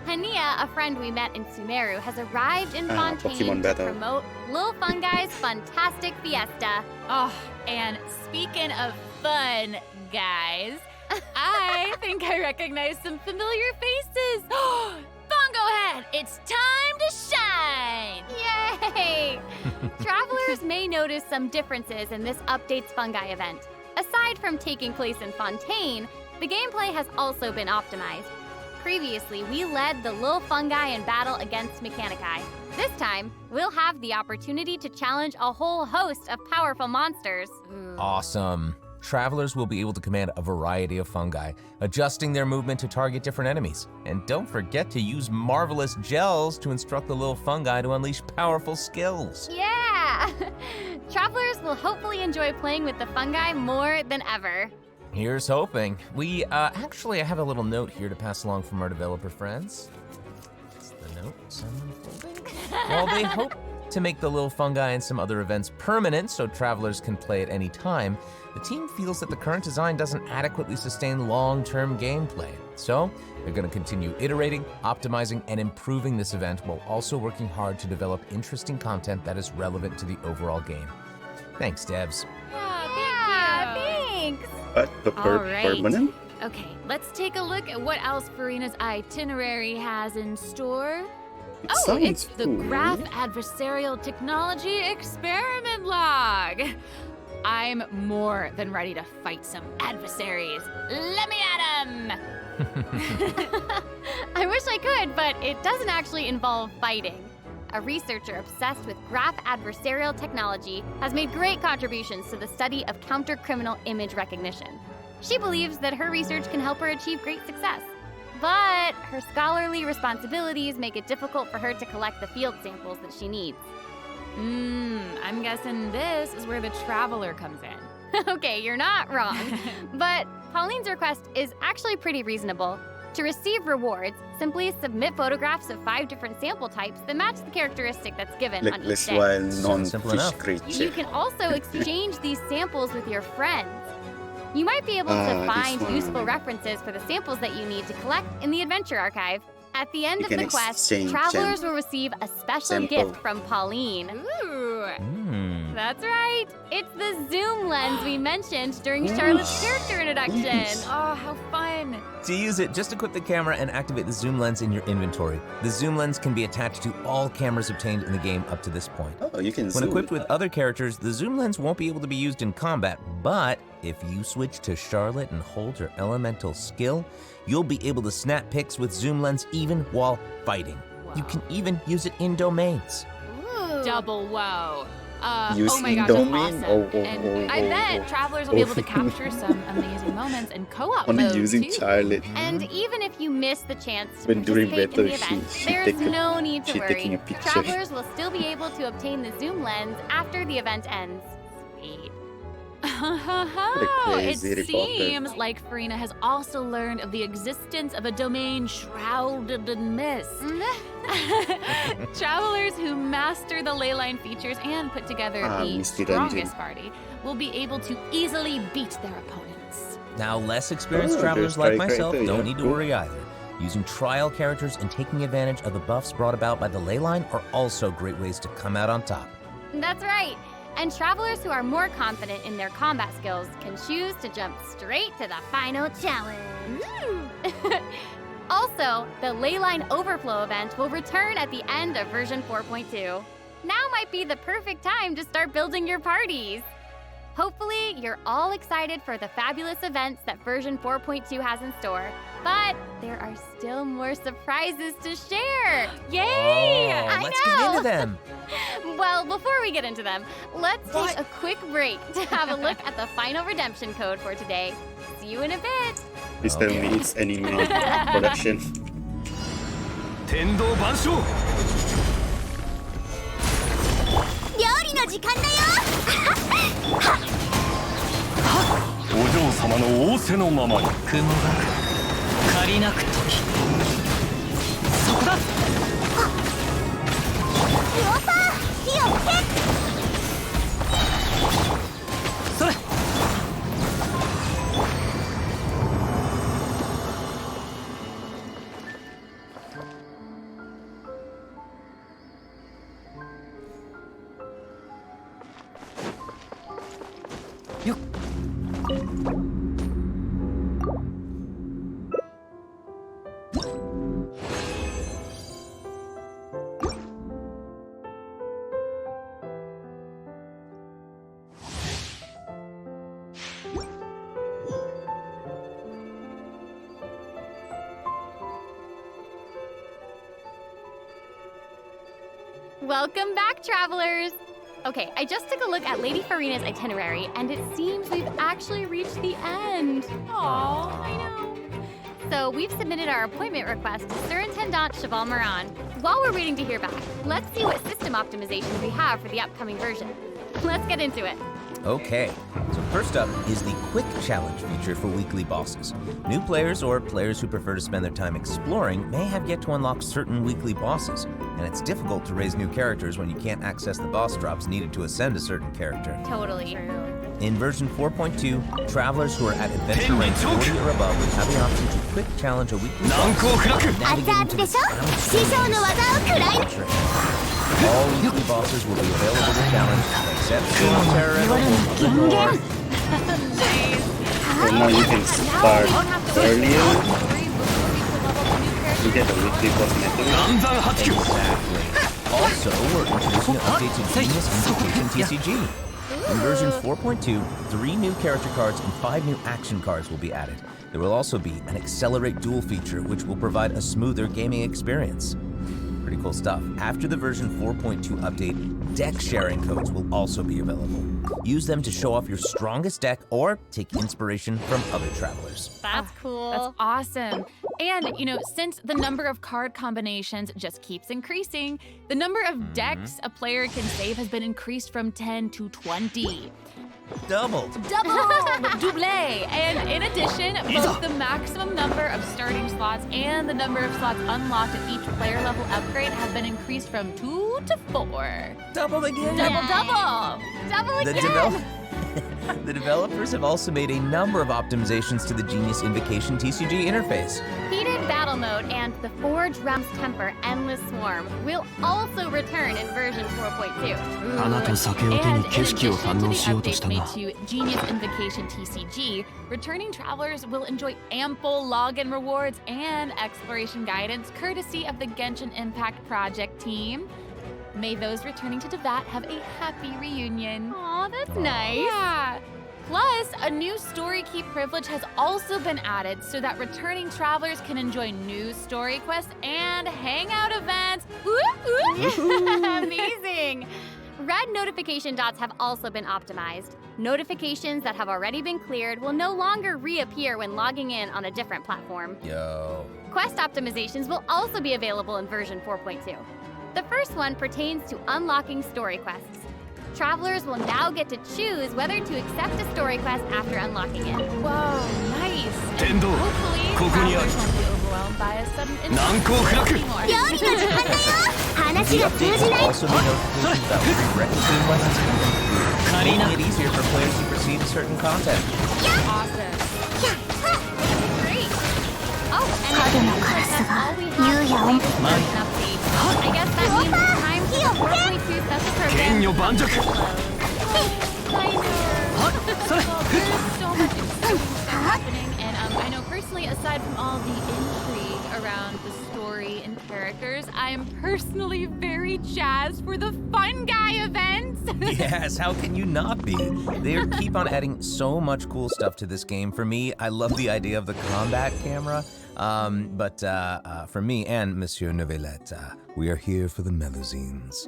Hania, a friend we met in Sumeru, has arrived in Fontaine to promote Lil Fungi's Fantastic Fiesta. Oh, and speaking of fun, guys, I think I recognize some familiar faces. on, go ahead. It's time to shine. Yay! Travelers may notice some differences in this update's fungi event. Aside from taking place in Fontaine, the gameplay has also been optimized. Previously, we led the little fungi in battle against Mechanici. This time, we'll have the opportunity to challenge a whole host of powerful monsters. Awesome. Travelers will be able to command a variety of fungi, adjusting their movement to target different enemies. And don't forget to use marvelous gels to instruct the little fungi to unleash powerful skills. Yeah! Travelers will hopefully enjoy playing with the fungi more than ever. Here's hoping. Actually, I have a little note here to pass along from our developer friends. It's the note, someone folding. While they hope to make the little fungi and some other events permanent so travelers can play at any time, the team feels that the current design doesn't adequately sustain long-term gameplay. So, they're going to continue iterating, optimizing, and improving this event while also working hard to develop interesting content that is relevant to the overall game. Thanks, devs. Yeah, thanks! But the All right. permanent? Okay, let's take a look at what else Farina's itinerary has in store. Sounds It's the cool. Graph Adversarial Technology Experiment Log. I'm more than ready to fight some adversaries. Let me at 'em! I wish I could, but it doesn't actually involve fighting. A researcher obsessed with graph adversarial technology has made great contributions to the study of counter-criminal image recognition. She believes that her research can help her achieve great success. But her scholarly responsibilities make it difficult for her to collect the field samples that she needs. I'm guessing this is where the Traveler comes in. Okay, you're not wrong. But Pauline's request is actually pretty reasonable. To receive rewards, simply submit photographs of 5 different sample types that match the characteristic that's given on each Legless day. wild simple non-fish enough. creature. You can also exchange these samples with your friends. You might be able to this find one. useful references for the samples that you need to collect in the Adventure Archive. At the end You of the can quest, exchange travelers will receive a special sample. gift from Pauline. Ooh. That's right. It's the zoom lens we mentioned during Charlotte's character introduction. Nice. Oh, how fun. To use it, just equip the camera and activate the zoom lens in your inventory. The zoom lens can be attached to all cameras obtained in the game up to this point. Oh, you can When zoom. equipped with other characters, the zoom lens won't be able to be used in combat, but if you switch to Charlotte and hold her elemental skill, you'll be able to snap pics with zoom lens even while fighting. You can even use it in domains. Double whoa. Use Oh my in gosh, domain? awesome. Oh, And I bet travelers will be able to capture some amazing moments in co-op Only mode using too. Charlotte. And even if you miss the chance to When during participate in the battle, event, she there's take a- no need to she taking worry. a picture. Travelers will still be able to obtain the zoom lens after the event ends. Sweet. It crazy reporter. seems like Farina has also learned of the existence of a domain shrouded in mist. Travelers who master the leyline features and put together the Misty Dungeon. strongest party will be able to easily beat their opponents. Now, less experienced Oh, travelers there's like Strike myself right there, don't yeah, need to cool. worry either. Using trial characters and taking advantage of the buffs brought about by the leyline are also great ways to come out on top. That's right. And travelers who are more confident in their combat skills can choose to jump straight to the final challenge. Also, the Leyline Overflow event will return at the end of version 4.2. Now might be the perfect time to start building your parties. Hopefully, you're all excited for the fabulous events that version 4.2 has in store, but there are still more surprises to share. Yay! I Let's get know. into them. Well, before we get into them, let's take a quick break to have a look at the final redemption code for today. See you in a bit. Please tell me it's anime production. 天道万象料理の時間だよお嬢様の仰せのままに雲が借りなく時そこだルオパー火をつけそれよっ Welcome back, travelers! Okay, I just took a look at Lady Farina's itinerary, and it seems we've actually reached the end. Aww, I know. So we've submitted our appointment request to Surintendant Cheval Moran. While we're waiting to hear back, let's see what system optimizations we have for the upcoming version. Let's get into it. Okay, so first up is the Quick Challenge feature for weekly bosses. New players or players who prefer to spend their time exploring may have yet to unlock certain weekly bosses, and it's difficult to raise new characters when you can't access the boss drops needed to ascend a certain character. Totally. In version 4.2, travelers who are at adventure rank 40 or above have the option to quick challenge a weekly boss, navigating to the surroundings. All weekly bosses will be available to challenge, except Solitaire and So now you can start earlier to get a weekly boss method. Exactly. Also, we're introducing an update to Genius Invocation TCG. In version 4.2, 3 new character cards and 5 new action cards will be added. There will also be an Accelerate Duel feature, which will provide a smoother gaming experience. Pretty cool stuff. After the version 4.2 update, deck sharing codes will also be available. Use them to show off your strongest deck or take inspiration from other travelers. That's cool. That's awesome. And, since the number of card combinations just keeps increasing, the number of decks a player can save has been increased from 10 to 20. Double! Double! And in addition, both the maximum number of starting slots and the number of slots unlocked at each player level upgrade have been increased from 2 to 4. Double again! Double again! The developers have also made a number of optimizations to the Genius Invocation TCG interface. Heated Battle Mode and the Forge Realm's Temper Endless Swarm will also return in version 4.2. And in addition to the updates made to Genius Invocation TCG, returning travelers will enjoy ample login rewards and exploration guidance courtesy of the Genshin Impact Project team. May those returning to Devat have a happy reunion. Aw, that's nice. Yeah. Plus, a new story key privilege has also been added so that returning travelers can enjoy new story quests and hangout events. Amazing! Red notification dots have also been optimized. Notifications that have already been cleared will no longer reappear when logging in on a different platform. Yo. Quest optimizations will also be available in version 4.2. The first one pertains to unlocking story quests. Travelers will now get to choose whether to accept a story quest after unlocking it. Whoa, nice. And hopefully, travelers won't be overwhelmed by a sudden interest anymore. The update will also be notifications about prerequisite quests, making it easier for players to proceed to certain content. Awesome. Great. Oh, and that's all we have for an update. I guess that means it's time for the 4.2 special program. There's so much exciting stuff happening, and I know personally, aside from all the intrigue around the story and characters, I am personally very jazzed for the Fun Guy events. Yes, how can you not be? They keep on adding so much cool stuff to this game. For me, I love the idea of the combat camera. But for me and Monsieur Novelette, we are here for the Melusines.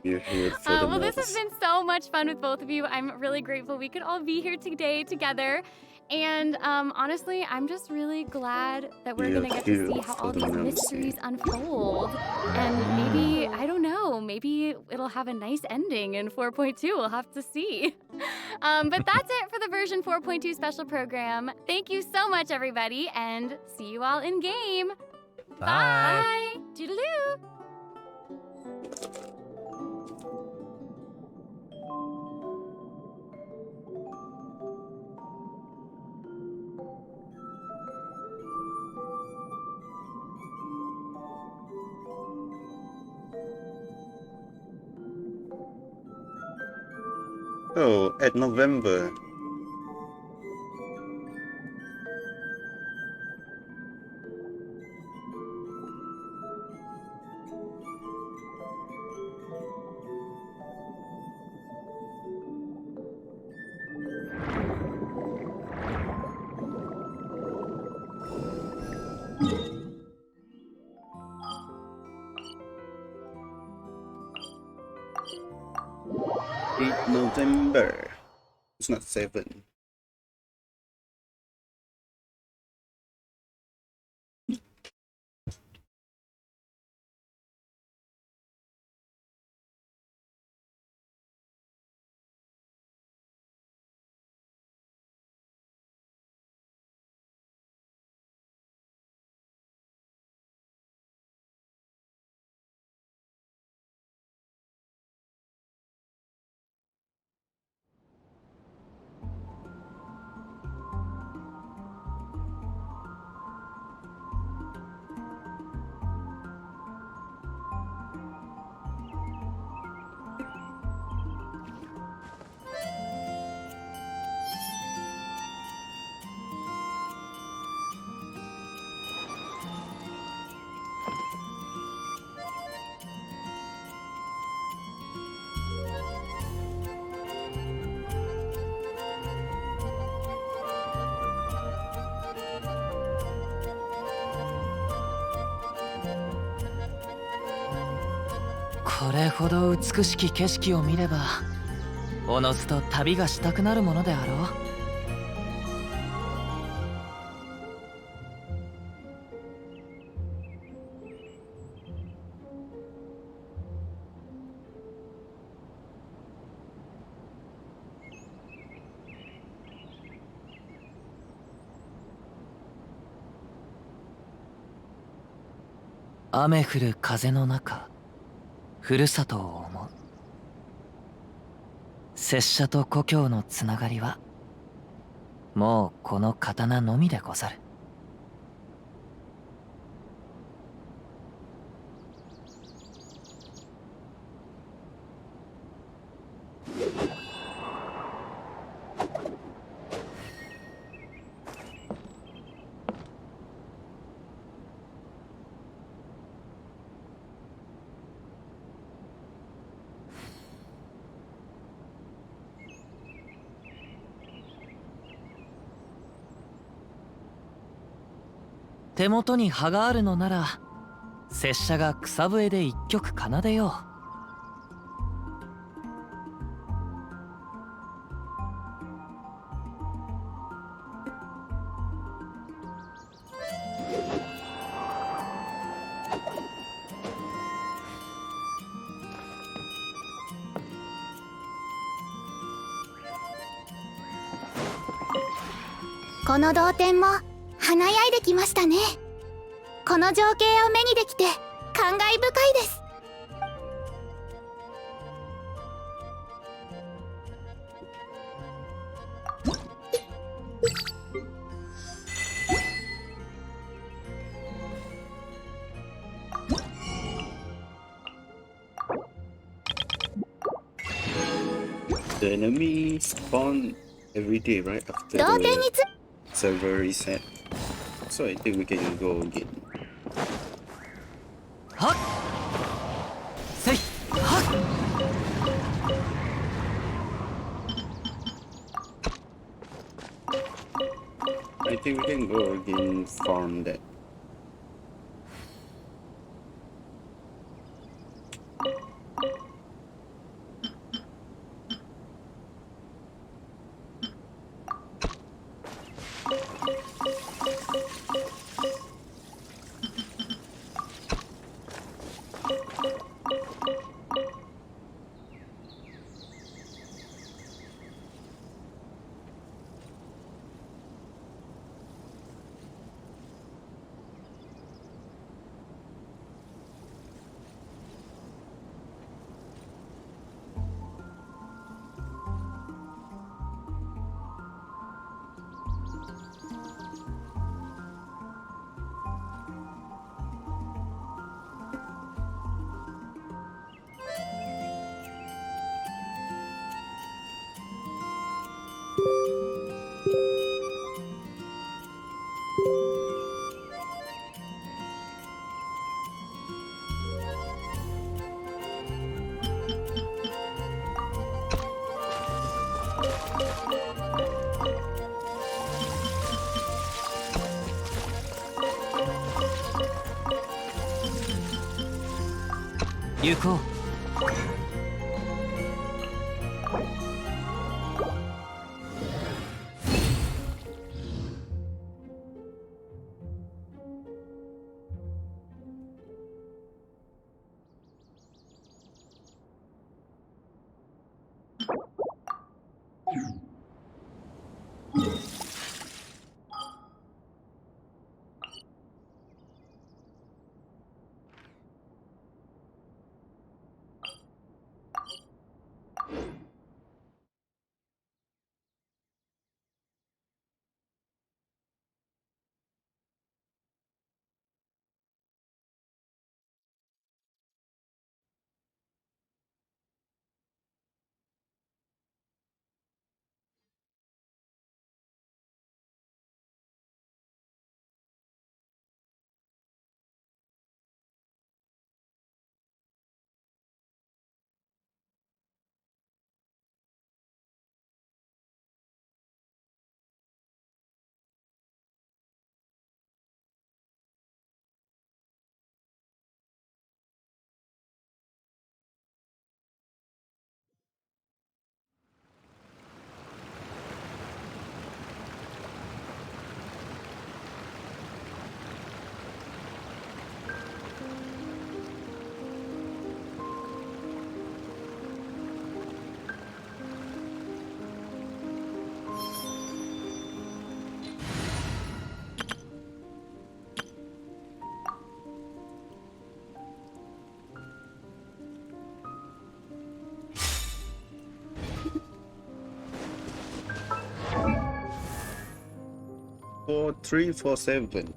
You're here for the well, this has been so much fun with both of you. I'm really grateful we could all be here today together. And honestly, I'm just really glad that we're going to get to see how all these mysteries unfold. And maybe, I don't know, maybe it'll have a nice ending in 4.2. We'll have to see. But that's it for the version 4.2 special program. Thank you so much, everybody, and see you all in game. Bye. Toodaloo. So, at November, 8 November. It's not 7.これほど美しき景色を見ればおのずと旅がしたくなるものであろう。雨降る風の中、ふるさとを思う。拙者と故郷のつながりはもうこの刀のみでござる。手元に葉があるのなら拙者が草笛で一曲奏でよう。この同点も華やいできましたね。この情景を目にできて感慨深いです。The enemy spawn every day, right? After the server reset. So I think we can go again. I think we can go again farm that. 4347.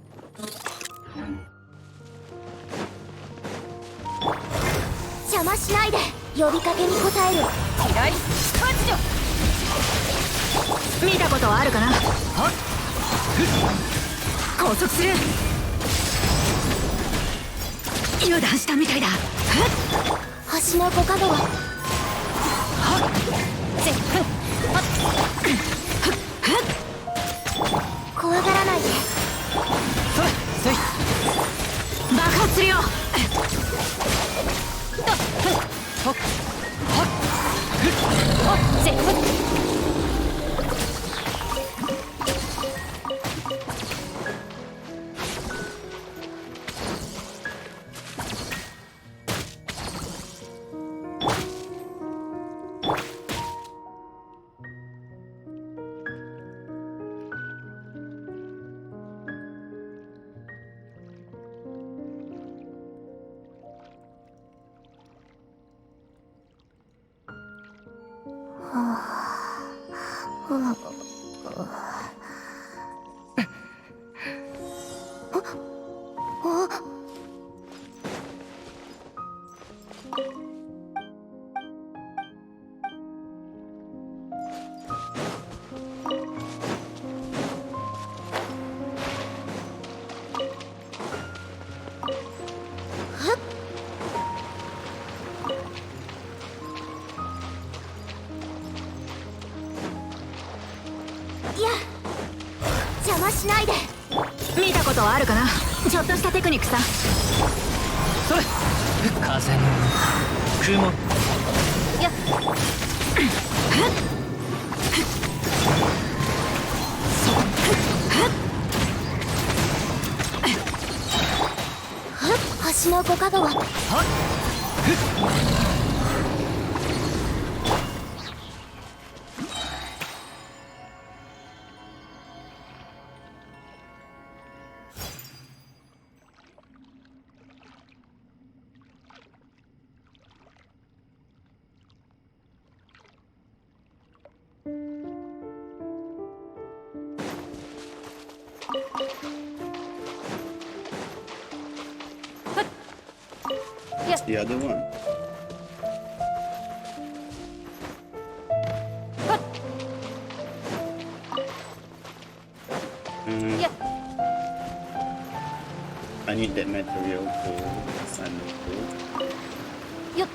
邪魔しないで呼びかけに応える。左発女。見たことはあるかな。はっ拘束する。油断したみたいだ。橋のご加護は怖がらないで。爆発するよ。いや邪魔しないで。見たことはあるかな。ちょっとしたテクニックさ。風の雲。やっ橋のご加護はWhat's the other one? I need that material for Sanoko. Yep.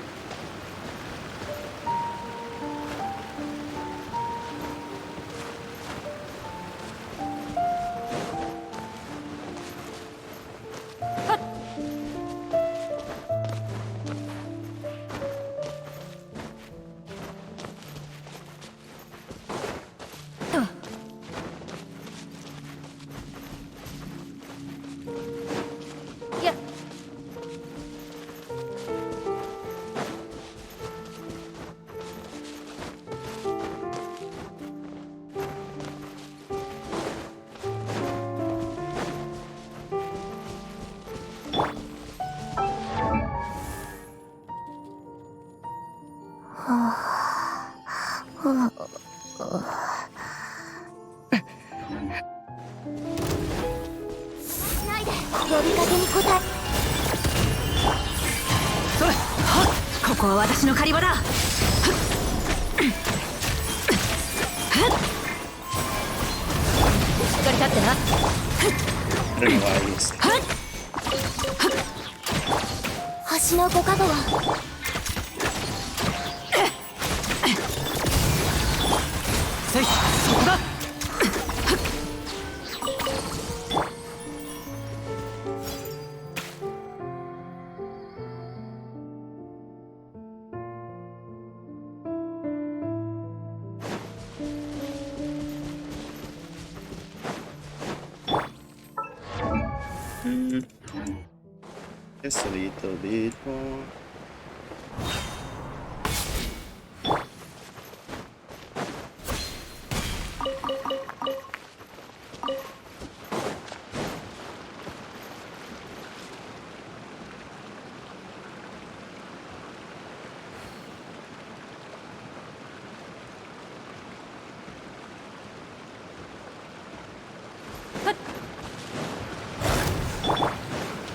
ここは私の狩り場だ。しっかり立ってな。橋のご加護はそこだ。Just a little bit more.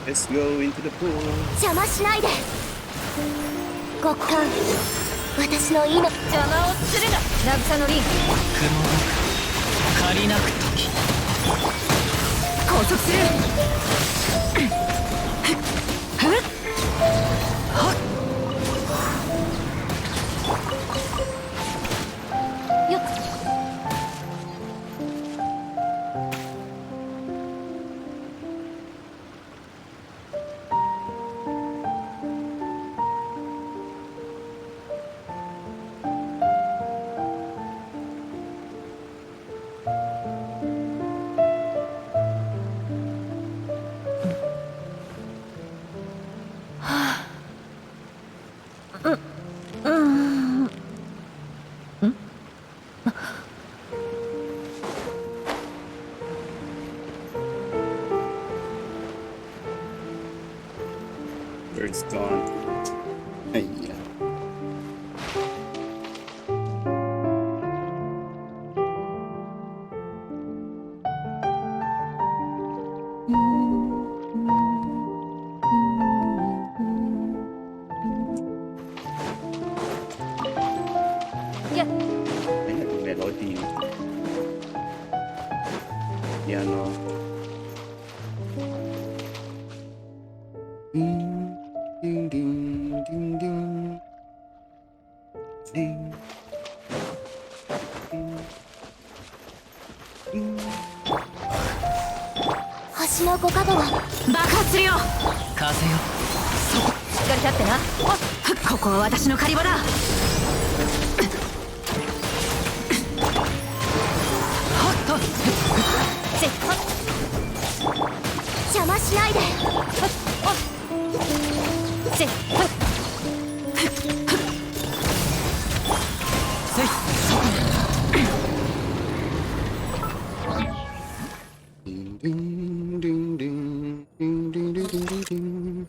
Let's go into the pool. 邪魔しないで。極寒、私の命。邪魔をするな。渚のリン。雲が借りなく時拘束する。よっ。Bird's gone. Hey, yeah. Yeah. Banyak tu melodi ni. Piano. Ding ding ding ding ding. Ding. 橋の5角は爆発するよ。風よしっかり立ってな。ここは私の狩り場だ。邪魔しないで。Ding ding ding ding ding ding ding ding ding.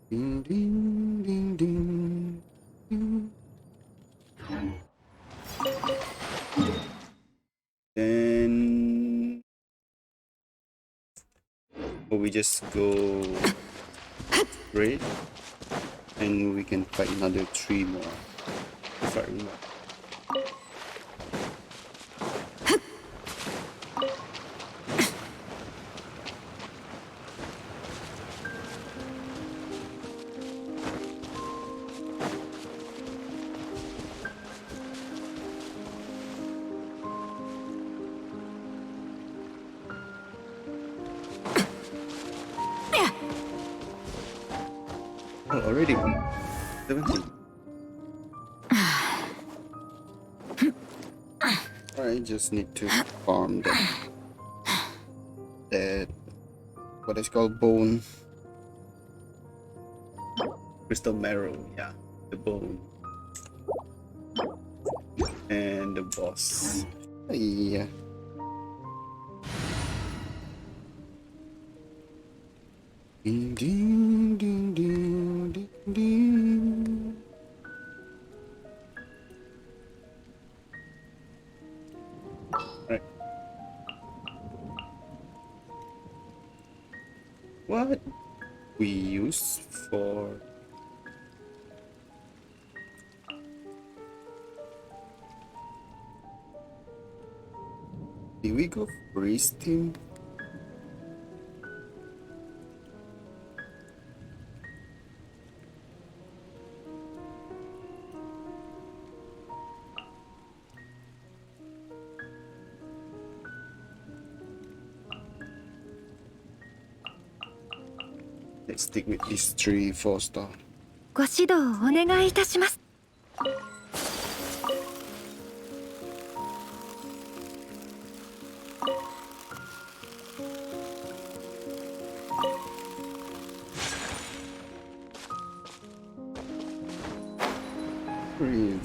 Ding ding ding ding ding. Then we just go straight and we can fight another 3 more. If I remember. Oh, already 17. I just need to farm that what is called bone, crystal marrow. Yeah, the bone and the boss. Yeah. Ding ding ding ding ding ding. Right. What we use for did we go freeze team? Let's stick with these 3 4-star. ご指導をお願いいたします。Freeze.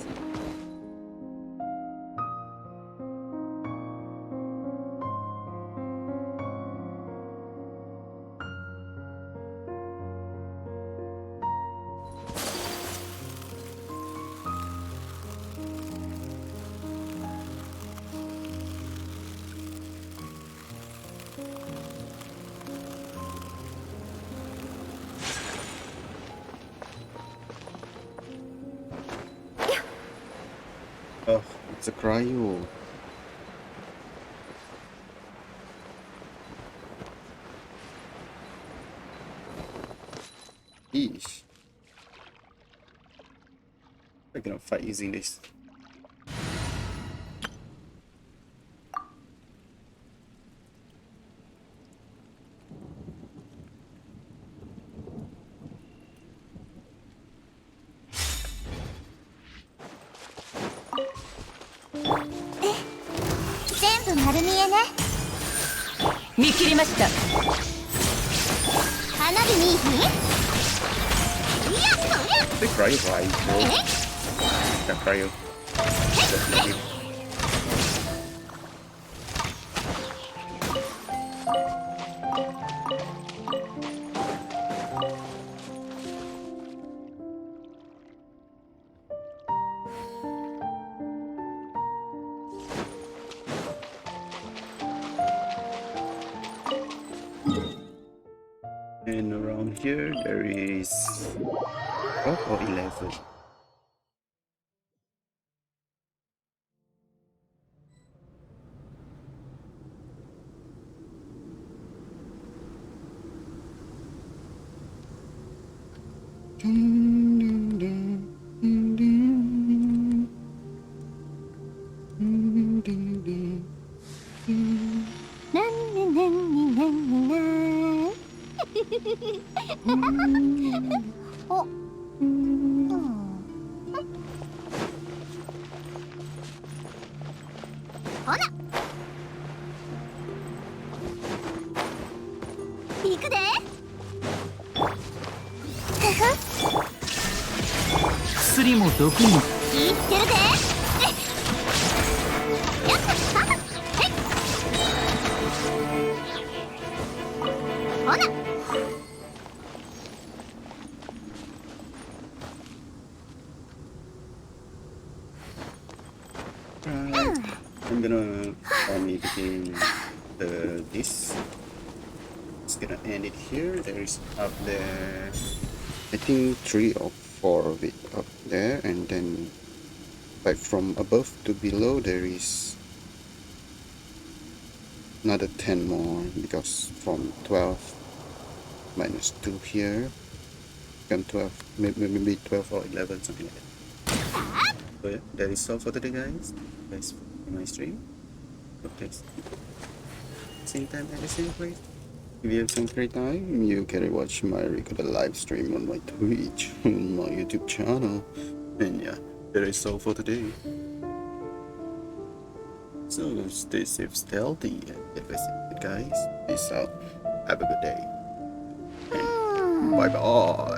Oh, it's a cryo. Eesh. I cannot fight using this. The cryo right, bro. The cryo. And around here there is 12 or 11. I'm gonna only begin this. It's gonna end it here. There is up there, I think 3 or 4 of it up there, and then like from above to below there is another 10 more, because from 12 minus 2 here, and 12, maybe 12 or 11, something like that. So yeah, that is all for today, guys. Guys, my stream. Okay. Same time at the same place. If you have some free time, you can watch my recorded live stream on my Twitch, on my YouTube channel. And yeah, that is all for today. So stay safe, stay healthy, and get vaccinated, guys. Peace out. Have a good day. And bye bye.